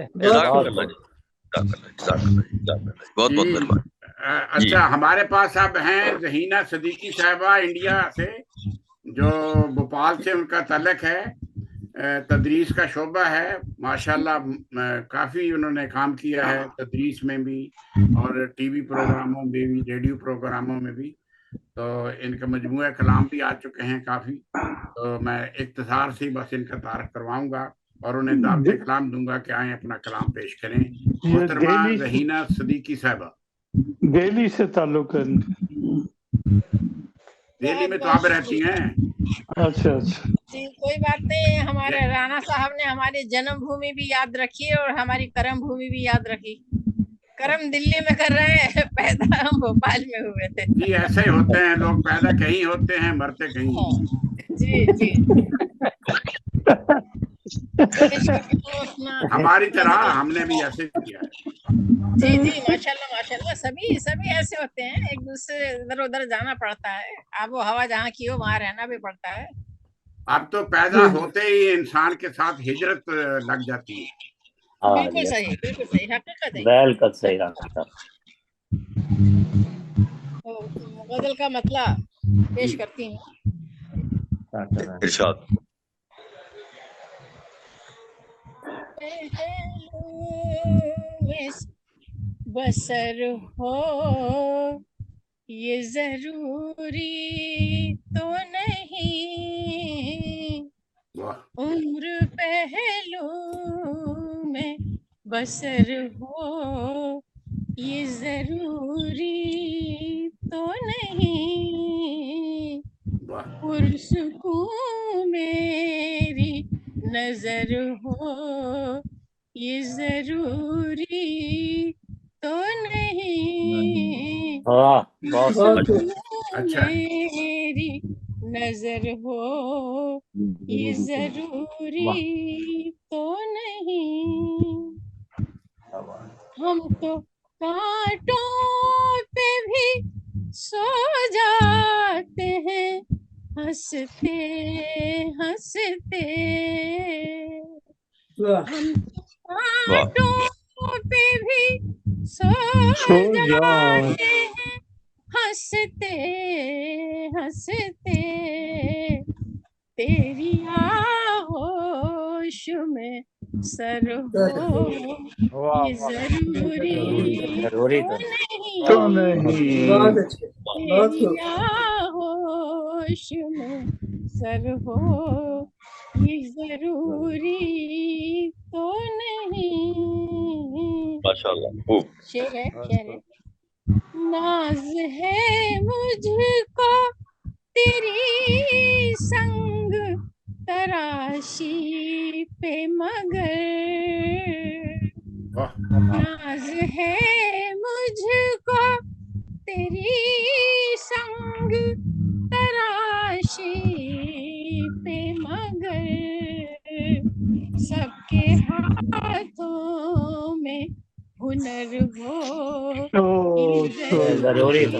बहुत बहुत मेहरबानी। अच्छा, हमारे पास अब हैं ज़हीना सदीकी साहिबा इंडिया से, जो भोपाल से उनका तल्लक है, तदरीस का शोबा है। माशाल्लाह काफ़ी उन्होंने काम किया है तदरीस में भी और टीवी प्रोग्रामों में भी, रेडियो प्रोग्रामों में भी। तो इनका मजमूआ कलाम भी आ चुके हैं काफ़ी। तो मैं इख्तिसार से बस इनका तारफ़ करवाऊंगा और उन्हें दावत कलाम दूंगा कि आए अपना कलाम पेश करें। मोहतरमा ज़हीना सदीकी साहिबा, दिल्ली से ताल्लुक है। दिल्ली में तो आप रहती हैं? अच्छा अच्छा जी, कोई बात नहीं। हमारे राणा साहब ने हमारी जन्मभूमि भी याद रखी है और हमारी कर्म भूमि भी याद रखी। कर्म दिल्ली में कर रहे हैं, पैदा हम भोपाल में हुए थे। जी, ऐसे ही होते हैं लोग, पैदा कहीं होते हैं मरते कहीं। जी जी हमारी तरह हमने भी ऐसे किया है। जी जी, माशाल्लाह माशाल्लाह। सभी सभी ऐसे होते हैं, एक दूसरे इधर उधर जाना पड़ता है। आबो हवा जहाँ की हो वहाँ रहना भी पड़ता है। अब तो पैदा होते ही इंसान के साथ हिजरत लग जाती है। बिल्कुल सही, बिल्कुल सही, हकीकत है। बिल्कुल सही रहा। गजल का मतलब पेश करती हूँ। इरशाद। बसर हो ये जरूरी तो नहीं, उम्र पहलू में बसर हो ये जरूरी तो नहीं, पुरसुकून मेरी नजर हो ये जरूरी तो नहीं, मेरी नजर हो ये जरूरी तो नहीं। हम तो कांटों पे भी सो जाते हैं हंसते हंसते। हम कांटों पे भी सो जाते हैं हंसते हंसते। तेरी आगोश में सर हो ये जरूरी तो नहीं। बहुत अच्छे, बहुत तेरी खूब। आगोश में सर हो ये जरूरी तो नहीं। माशाल्लाह खूब। शेर है। नाज है मुझको तेरी संग तराशी पे मगर, नाज है मुझको तेरी संग तराशी पे मगर। सबके हाथों में हुनर हो ये जरूरी तो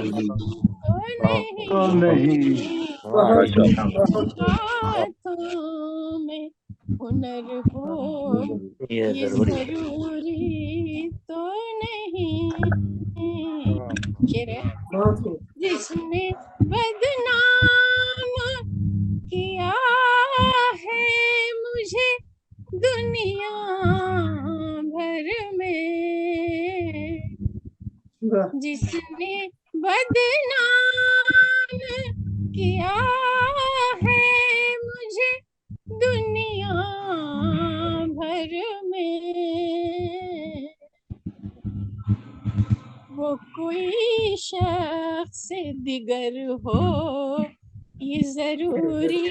नहीं। हाथों में हुनर हो ये जरूरी तो नहीं। शेर है। जिसने बदनाम किया है मुझे दुनिया भर में, जिसने बदनाम किया है मुझे दुनिया भर में, वो कोई शख्स दिगर हो ये जरूरी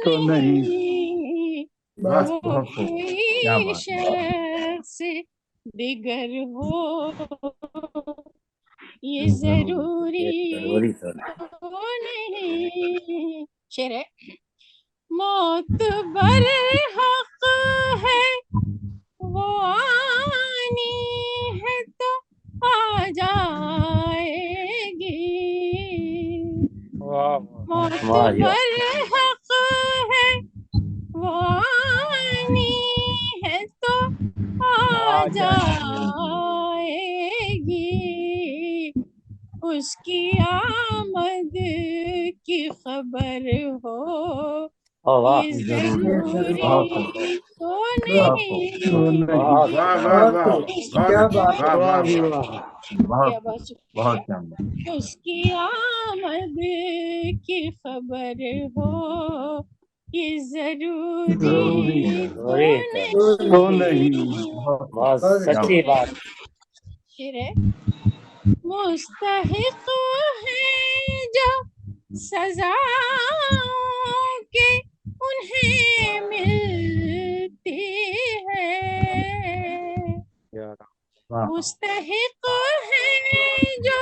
तो नहीं। वो कोई शख्स दिगर हो ये जरूरी तो नहीं। शेर है। मौत बरहक है वो आनी है तो आ जाएगी। मौत बरहक है वो आनी है तो आ जाएगी। उसकी आमद की खबर हो ये जरूरी तो नहीं। उसकी आमद की खबर हो ये जरूरी तो नहीं। सच्ची बात। शेर है। मुस्तहिक है जो सजा के उन्हें मिलती है, मुस्तहिक है जो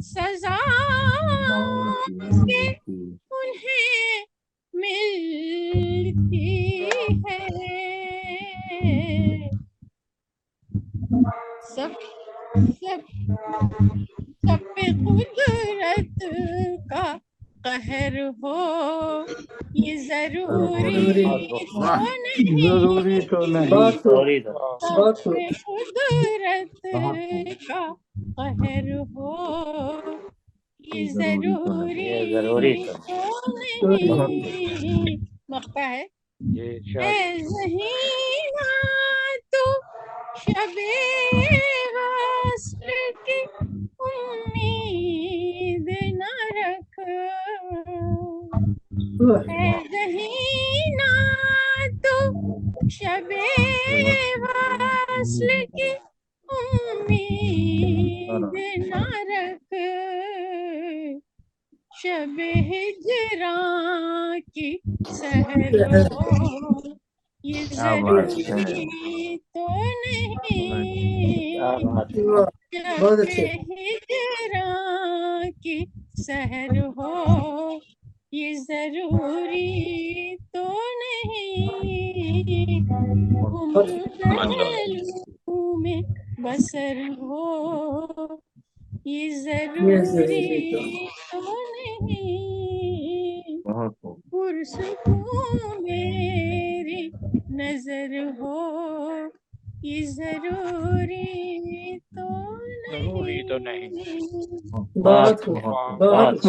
सजा के उन्हें मिलती है। सब पे कुदरत का कहर हो ये जरूरी तो नहीं। सब पे कुदरत का कहर हो ये जरूरी तो नहीं। मख्ता है। ज़हीना तो शबे वस्ल की उम्मीद न रख, ज़हीना तो शबे वस्ल की उम्मीद न रख। शबे हिजरां की सहर हो ये जरूरी तो नहीं। शबे हिजरां की सहर हो ये जरूरी तो नहीं। उम्र पहलू में बसर हो ये जरूरी तो नहीं पुरसुकून मेरी नजर हो, ये जरूरी तो नहीं। बहुत खूब, बहुत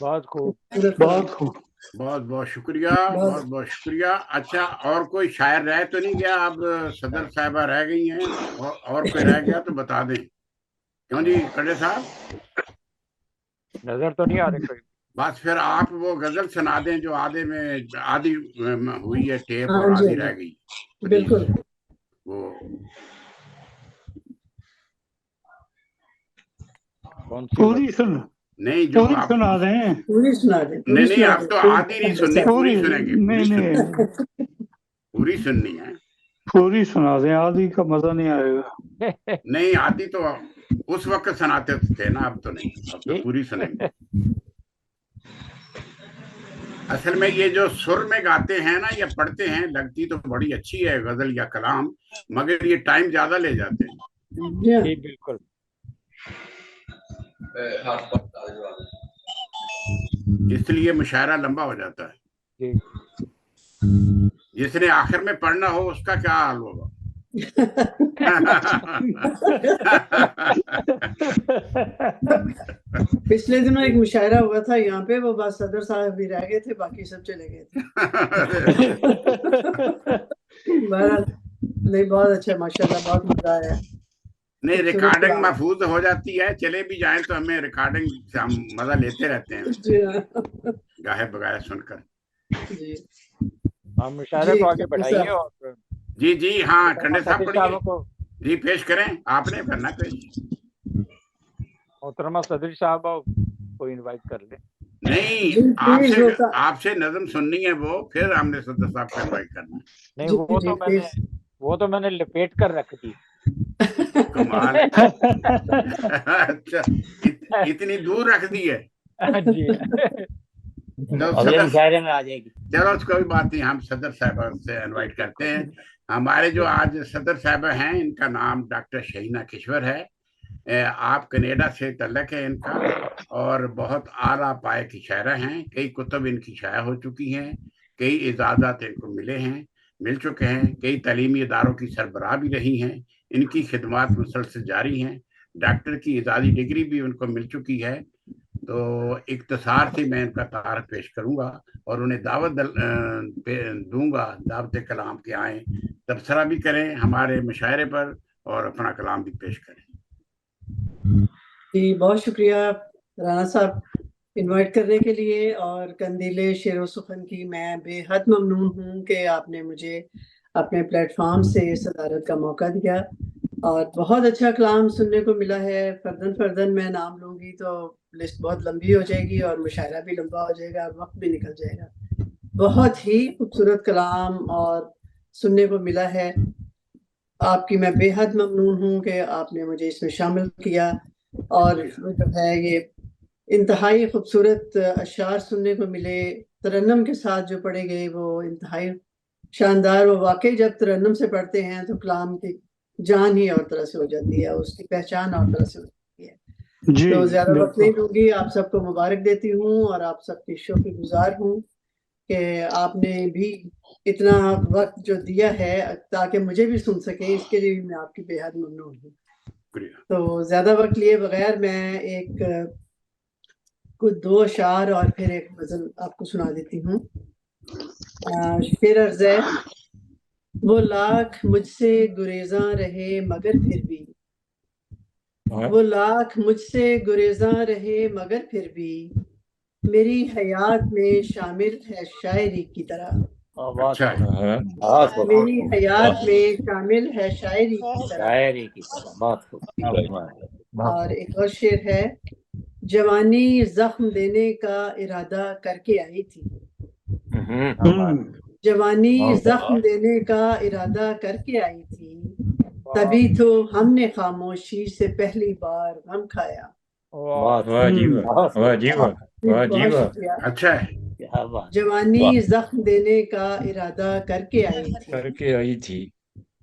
बहुत खूब, बहुत खूब, बहुत बहुत शुक्रिया, बहुत बहुत शुक्रिया। अच्छा, और कोई शायर रह तो नहीं गया? अब सदर साहिबा रह गई हैं, और कोई रह गया तो बता दें। क्यों जी कड़े साहब? नजर तो नहीं आ रही कोई। बस फिर आप वो गजल सुना दें जो आधी हुई है टेप और आधी रह गई। बिल्कुल। वो पूरी सुन नहीं, जो पूरी सुना दें, पूरी सुना दें। नहीं, आप तो आधी नहीं सुननी, पूरी सुनेंगे। नहीं पूरी सुननी है, पूरी सुना दें, आधी का मजा नहीं आएगा। नहीं आधी तो उस वक्त सुनाते थे ना, अब तो नहीं, अब तो पूरी सुनेंगे। असल में ये जो सुर में गाते हैं ना या पढ़ते हैं, लगती तो बड़ी अच्छी है गजल या कलाम, मगर ये टाइम ज्यादा ले जाते हैं। बिल्कुल। इसलिए मुशायरा लंबा हो जाता है। जिसने आखिर में पढ़ना हो उसका क्या हाल होगा? पिछले दिनों एक मुशायरा हुआ था यहाँ पे, वो बस सदर साहब भी रह गए थे, बाकी सब चले गए थे। नहीं, बहुत अच्छा, माशाल्लाह, बहुत मजा आया। नहीं, रिकॉर्डिंग महफूज हो जाती है, चले भी जाएं तो हमें रिकॉर्डिंग से हम मजा लेते रहते हैं गाहे बगाहे सुनकर। जी, हम मुशायरे को आगे बढ़ाइए। और जी हाँ, खंडे साहब को जी पेश करें, आपने करना पेश। मोहतरमा सदर साहब को इनवाइट कर ले। नहीं, आपसे नज़म सुननी है, वो फिर हमने सदर साहब को इनवाइट करना है। नहीं, वो तो मैंने लपेट कर रख दी। कमाल। अच्छा, इतनी दूर रख दी है जी। अगले मुशायरे में आ जाएगी। चलो कोई बात नहीं, हम सदर साहब से इनवाइट करते हैं। हमारे जो आज सदर साहब हैं, इनका नाम डॉक्टर शहीना किश्वर है। आप कनाडा से तल्लक है इनका, और बहुत आला पाए की शायरा हैं। कई कुतुब इनकी शाया हो चुकी हैं, कई इजाज़त इनको मिल चुके हैं, कई तालीमी इदारों की सरबराह भी रही हैं। इनकी खिदमात मुसलसल जारी हैं। डॉक्टर की इजाज़ी डिग्री भी उनको मिल चुकी है। तो इख्तिसार से मैं इनका तारफ़ पेश करूंगा और उन्हें दावत दूंगा, दावत कलाम के आए, तबसरा भी करें हमारे मुशायरे पर और अपना कलाम भी पेश करें। जी, बहुत शुक्रिया राना साहब इनवाइट करने के लिए। और कंदीले शेर सुखन की मैं बेहद ममनून हूँ कि आपने मुझे अपने प्लेटफॉर्म से सदारत का मौका दिया, और बहुत अच्छा कलाम सुनने को मिला है। फर्दन मैं नाम लूँगी तो लिस्ट बहुत लंबी हो जाएगी और मुशायरा भी लंबा हो जाएगा और वक्त भी निकल जाएगा। बहुत ही खूबसूरत कलाम और सुनने को मिला है। आपकी मैं बेहद ममनून हूँ कि आपने मुझे इसमें शामिल किया, और जो है ये इंतहाई खूबसूरत अशार सुनने को मिले, तरन्नम के साथ जो पढ़े गए वो इंतहाई शानदार। वो वाकई जब तरन्नम से पढ़ते हैं तो कलाम की जान ही और तरह से हो जाती है, उसकी पहचान और तरह से हो जाती है। तो ज्यादा वक्त नहीं लूंगी, आप सबको मुबारक देती हूँ और आप सबकी शुक्रगुजार हूँ कि आपने भी इतना वक्त जो दिया है ताकि मुझे भी सुन सके, इसके लिए भी मैं आपकी बेहद ममनून हूँ। तो ज्यादा वक्त लिए बगैर मैं कुछ 2 अशार और फिर एक गजल आपको सुना देती हूँ। शेर अर्ज़ है, वो लाख मुझसे गुरेज़ां रहे मगर फिर भी, वो लाख मुझसे गुरेज़ां रहे मगर फिर भी, मेरी हयात में शामिल है शायरी की तरह। मेरी हयात में शामिल है शायरी की तरह। और एक और शेर है, जवानी जख्म देने का इरादा करके आई थी, जवानी जख्म देने का इरादा करके आई थी, तभी तो हमने खामोशी से पहली बार गम खाया। अच्छा है। जवानी जख्म देने का इरादा करके आई थी,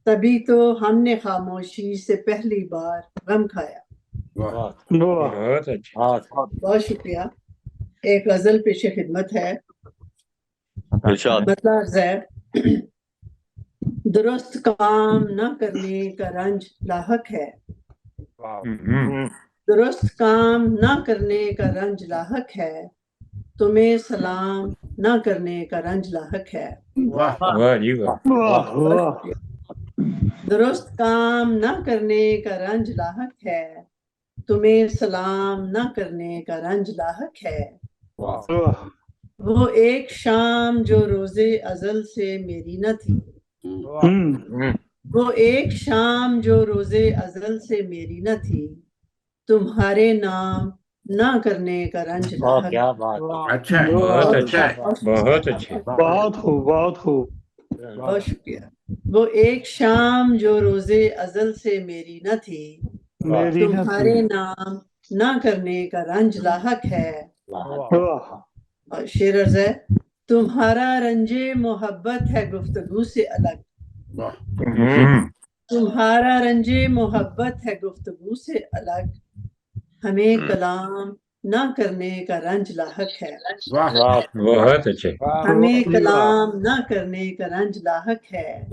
तभी तो हमने खामोशी से पहली बार गम खाया। बहुत अच्छा। बहुत शुक्रिया। एक गजल पेश खिदमत है। मतलब अर्ज है, दुरुस्त काम न करने का रंज लाहक है। दुरुस्त काम न करने का रंज लाहक है, तुम्हें सलाम न करने का रंज लाहक है। वाह जी वाह। दुरुस्त काम न करने का रंज लाहक है, तुम्हें सलाम न करने का रंज लाहक है। वो एक शाम जो रोजे अजल से मेरी न थी, वो एक शाम जो रोजे अजल से मेरी न थी, तुम्हारे नाम ना करने का रंज लाहक। क्या बात। अच्छा, बहुत अच्छा, बहुत अच्छे, बहुत खूब, बहुत खूब। बहुत शुक्रिया। वो एक शाम जो रोजे अजल से मेरी न थी, तुम्हारे नाम ना करने का रंज लाहक है। और शेर अर्ज है, तुम्हारा रंजे मोहब्बत है गुफ्तगू से अलग, तुम्हारा रंजे मोहब्बत है गुफ्तगू से अलग, हमें कलाम ना करने का रंज लाहक है। बहुत अच्छे। हमें कलाम ना करने का रंज लाहक है।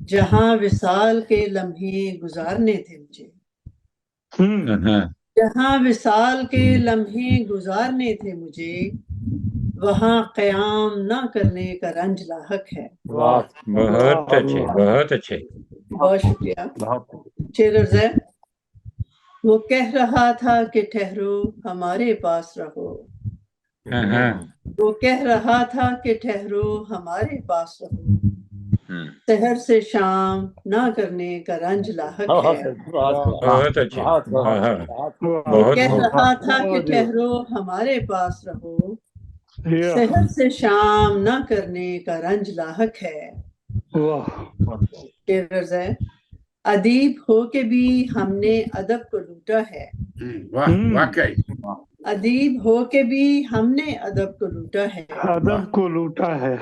जहां विसाल के लम्हे गुजारने थे मुझे, जहां विसाल के लम्हे गुजारने थे मुझे, वहां क़याम ना करने का रंज लाहक है। बहुत अच्छे, बहुत अच्छे। बहुत शुक्रिया। शेर अर्ज है, वो कह रहा था कि ठहरो हमारे पास रहो, वो कह रहा था कि ठहरो हमारे पास रहो, शहर से शाम ना करने का रंज लाहक है। बहुत अच्छे। वो कह रहा था कि ठहरो हमारे पास रहो, शहर से शाम ना करने का रंज लाहक है। शेर है, अदीब हो के भी हमने अदब को लूटा है, वाकई अदीब हो के भी हमने अदब को लूटा है, अदब को लूटा है,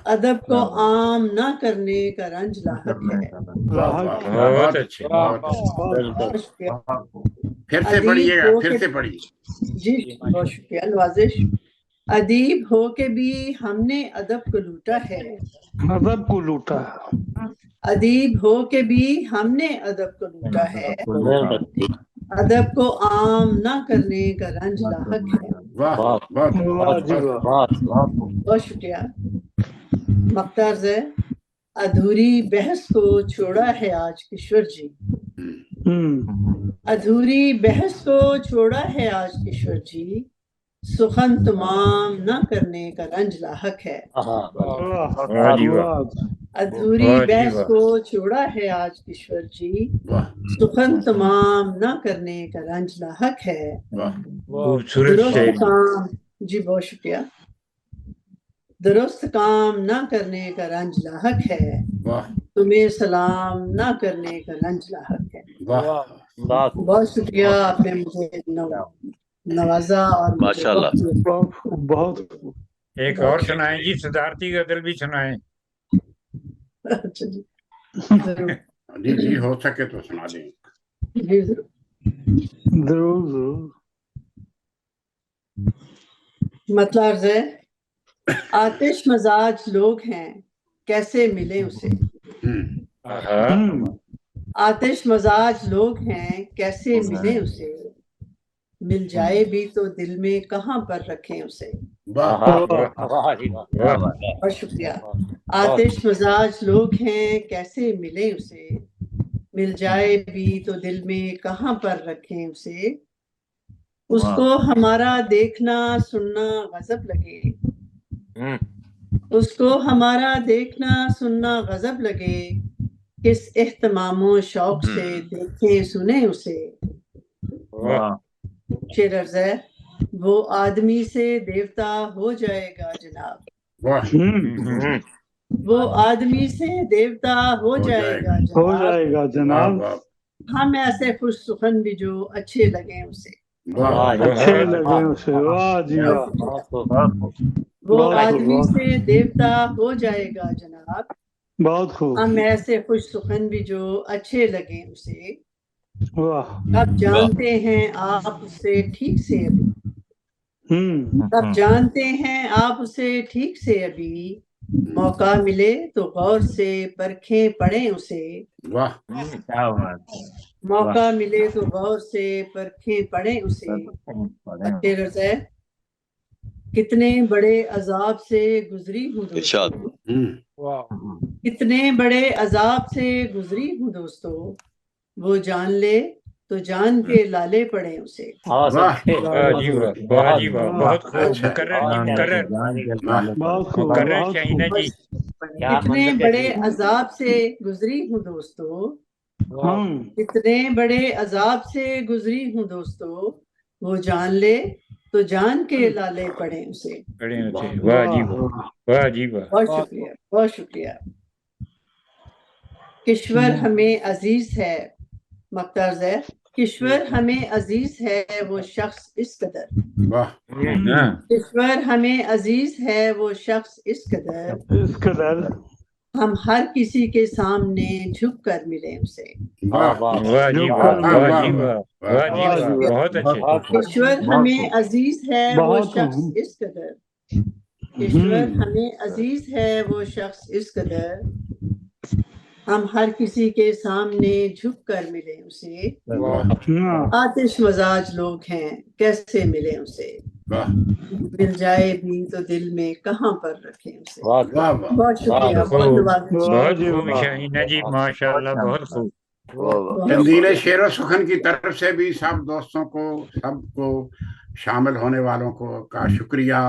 अदब को आम ना करने का रंज लाहक है। बहुत अच्छे, बहुत शुक्रिया। फिर से पढ़िएगा, फिर से पढ़िए। जी बहुत शुक्रिया, नवाजिश। अदीब हो के भी हमने अदब को लूटा है, अदब को लूटा है, अदीब हो के भी हमने अदब को लूटा है, अदब को आम ना करने का रंज लाहक है। बहुत शुक्रिया। मख्तार है, अधूरी बहस को छोड़ा है आज किशोर जी, अधूरी बहस को छोड़ा है आज किशोर जी, सुखन तमाम ना करने का रंज लाहक है। अधूरी बहस को छोड़ा है आज किशोर जी, सुखन तमाम ना करने का रंज लाहक है। दुरुस्त काम, जी बहुत शुक्रिया। दुरुस्त काम ना करने का रंज लाहक है, तुम्हें सलाम ना करने का रंज लाहक है। बहुत शुक्रिया, आपने मुझे नवाजा और माशाल्लाह। बहुत। एक और सुनाएं जी, सिद्धार्थी गजल भी सुनाएं। अच्छा जी, जी जी हो सके तो सुना दें। जी जरूर जरूर। मतलब है, आतिश मजाज लोग हैं कैसे मिले उसे, आतिश मजाज लोग हैं कैसे मिले उसे, मिल जाए भी तो दिल में कहाँ पर रखें उसे। बहुत शुक्रिया। आतिश मजाज लोग हैं कैसे मिले उसे, मिल जाए भी तो दिल में कहाँ पर रखें उसे, उसको हमारा देखना सुनना गजब लगे, उसको हमारा देखना सुनना गजब लगे, किस एहतमामो शौक से देखें सुने उसे। शेर अर्ज है, वो आदमी से देवता हो जाएगा जनाब, वो आदमी से देवता हो जाएगा जनाब, हम ऐसे खुश सुखन भी जो अच्छे लगे उसे। अच्छे लगे उसे, वाह जी वाह। वो आदमी से देवता हो जाएगा जनाब, बहुत खूब। हम ऐसे खुश सुखन भी जो अच्छे लगे उसे, अब जानते हैं आप उसे ठीक से अभी, अब जानते हैं आप उसे ठीक से अभी, मौका मिले तो गौर से परखें पढ़ें उसे। वाह, क्या बात है। मौका मिले तो गौर से परखें पढ़ें उसे। अच्छे रज़ा, कितने बड़े अजाब से गुजरी हूँ दोस्तों, कितने बड़े अजाब से गुजरी हूँ दोस्तों, वो जान ले तो जान के लाले पड़े उसे। वाह जी वाह, वाह जी वाह, बहुत खूब। मुकर्रर जी, मुकर्रर शाहीना जी। कितने बड़े अजाब से गुजरी हूँ दोस्तों, कितने बड़े अजाब से गुजरी हूँ दोस्तों, वो जान ले तो जान के लाले पड़े उसे। वाह जी वाह, वाह जी वाह। बहुत शुक्रिया, बहुत शुक्रिया। किश्वर हमें अजीज है, मख्तार ज़ैद, किश्वर हमें अजीज है वो शख्स इस कदर। किश्वर हमें अजीज है वो शख्स इस कदर, हम हर किसी के सामने झुक कर मिले उसे। वाह जी वाह, वाह जी वाह, वाह जी वाह, बहुत अच्छे। किश्वर हमें अजीज है वो शख्स इस कदर, किश्वर हमें अजीज है वो शख्स इस कदर, हम हर किसी के सामने झुक कर मिले उसे। आतिश मजाज लोग हैं कैसे मिले उसे, मिल जाए भी तो दिल में कहाँ पर रखें उसे। बहुत शुक्रिया, बहुत खूब शाहीना जी, माशाल्लाह, बहुत खूब। कंदीले शेर सुखन की तरफ से भी सब दोस्तों को, सबको शामिल होने वालों को का शुक्रिया।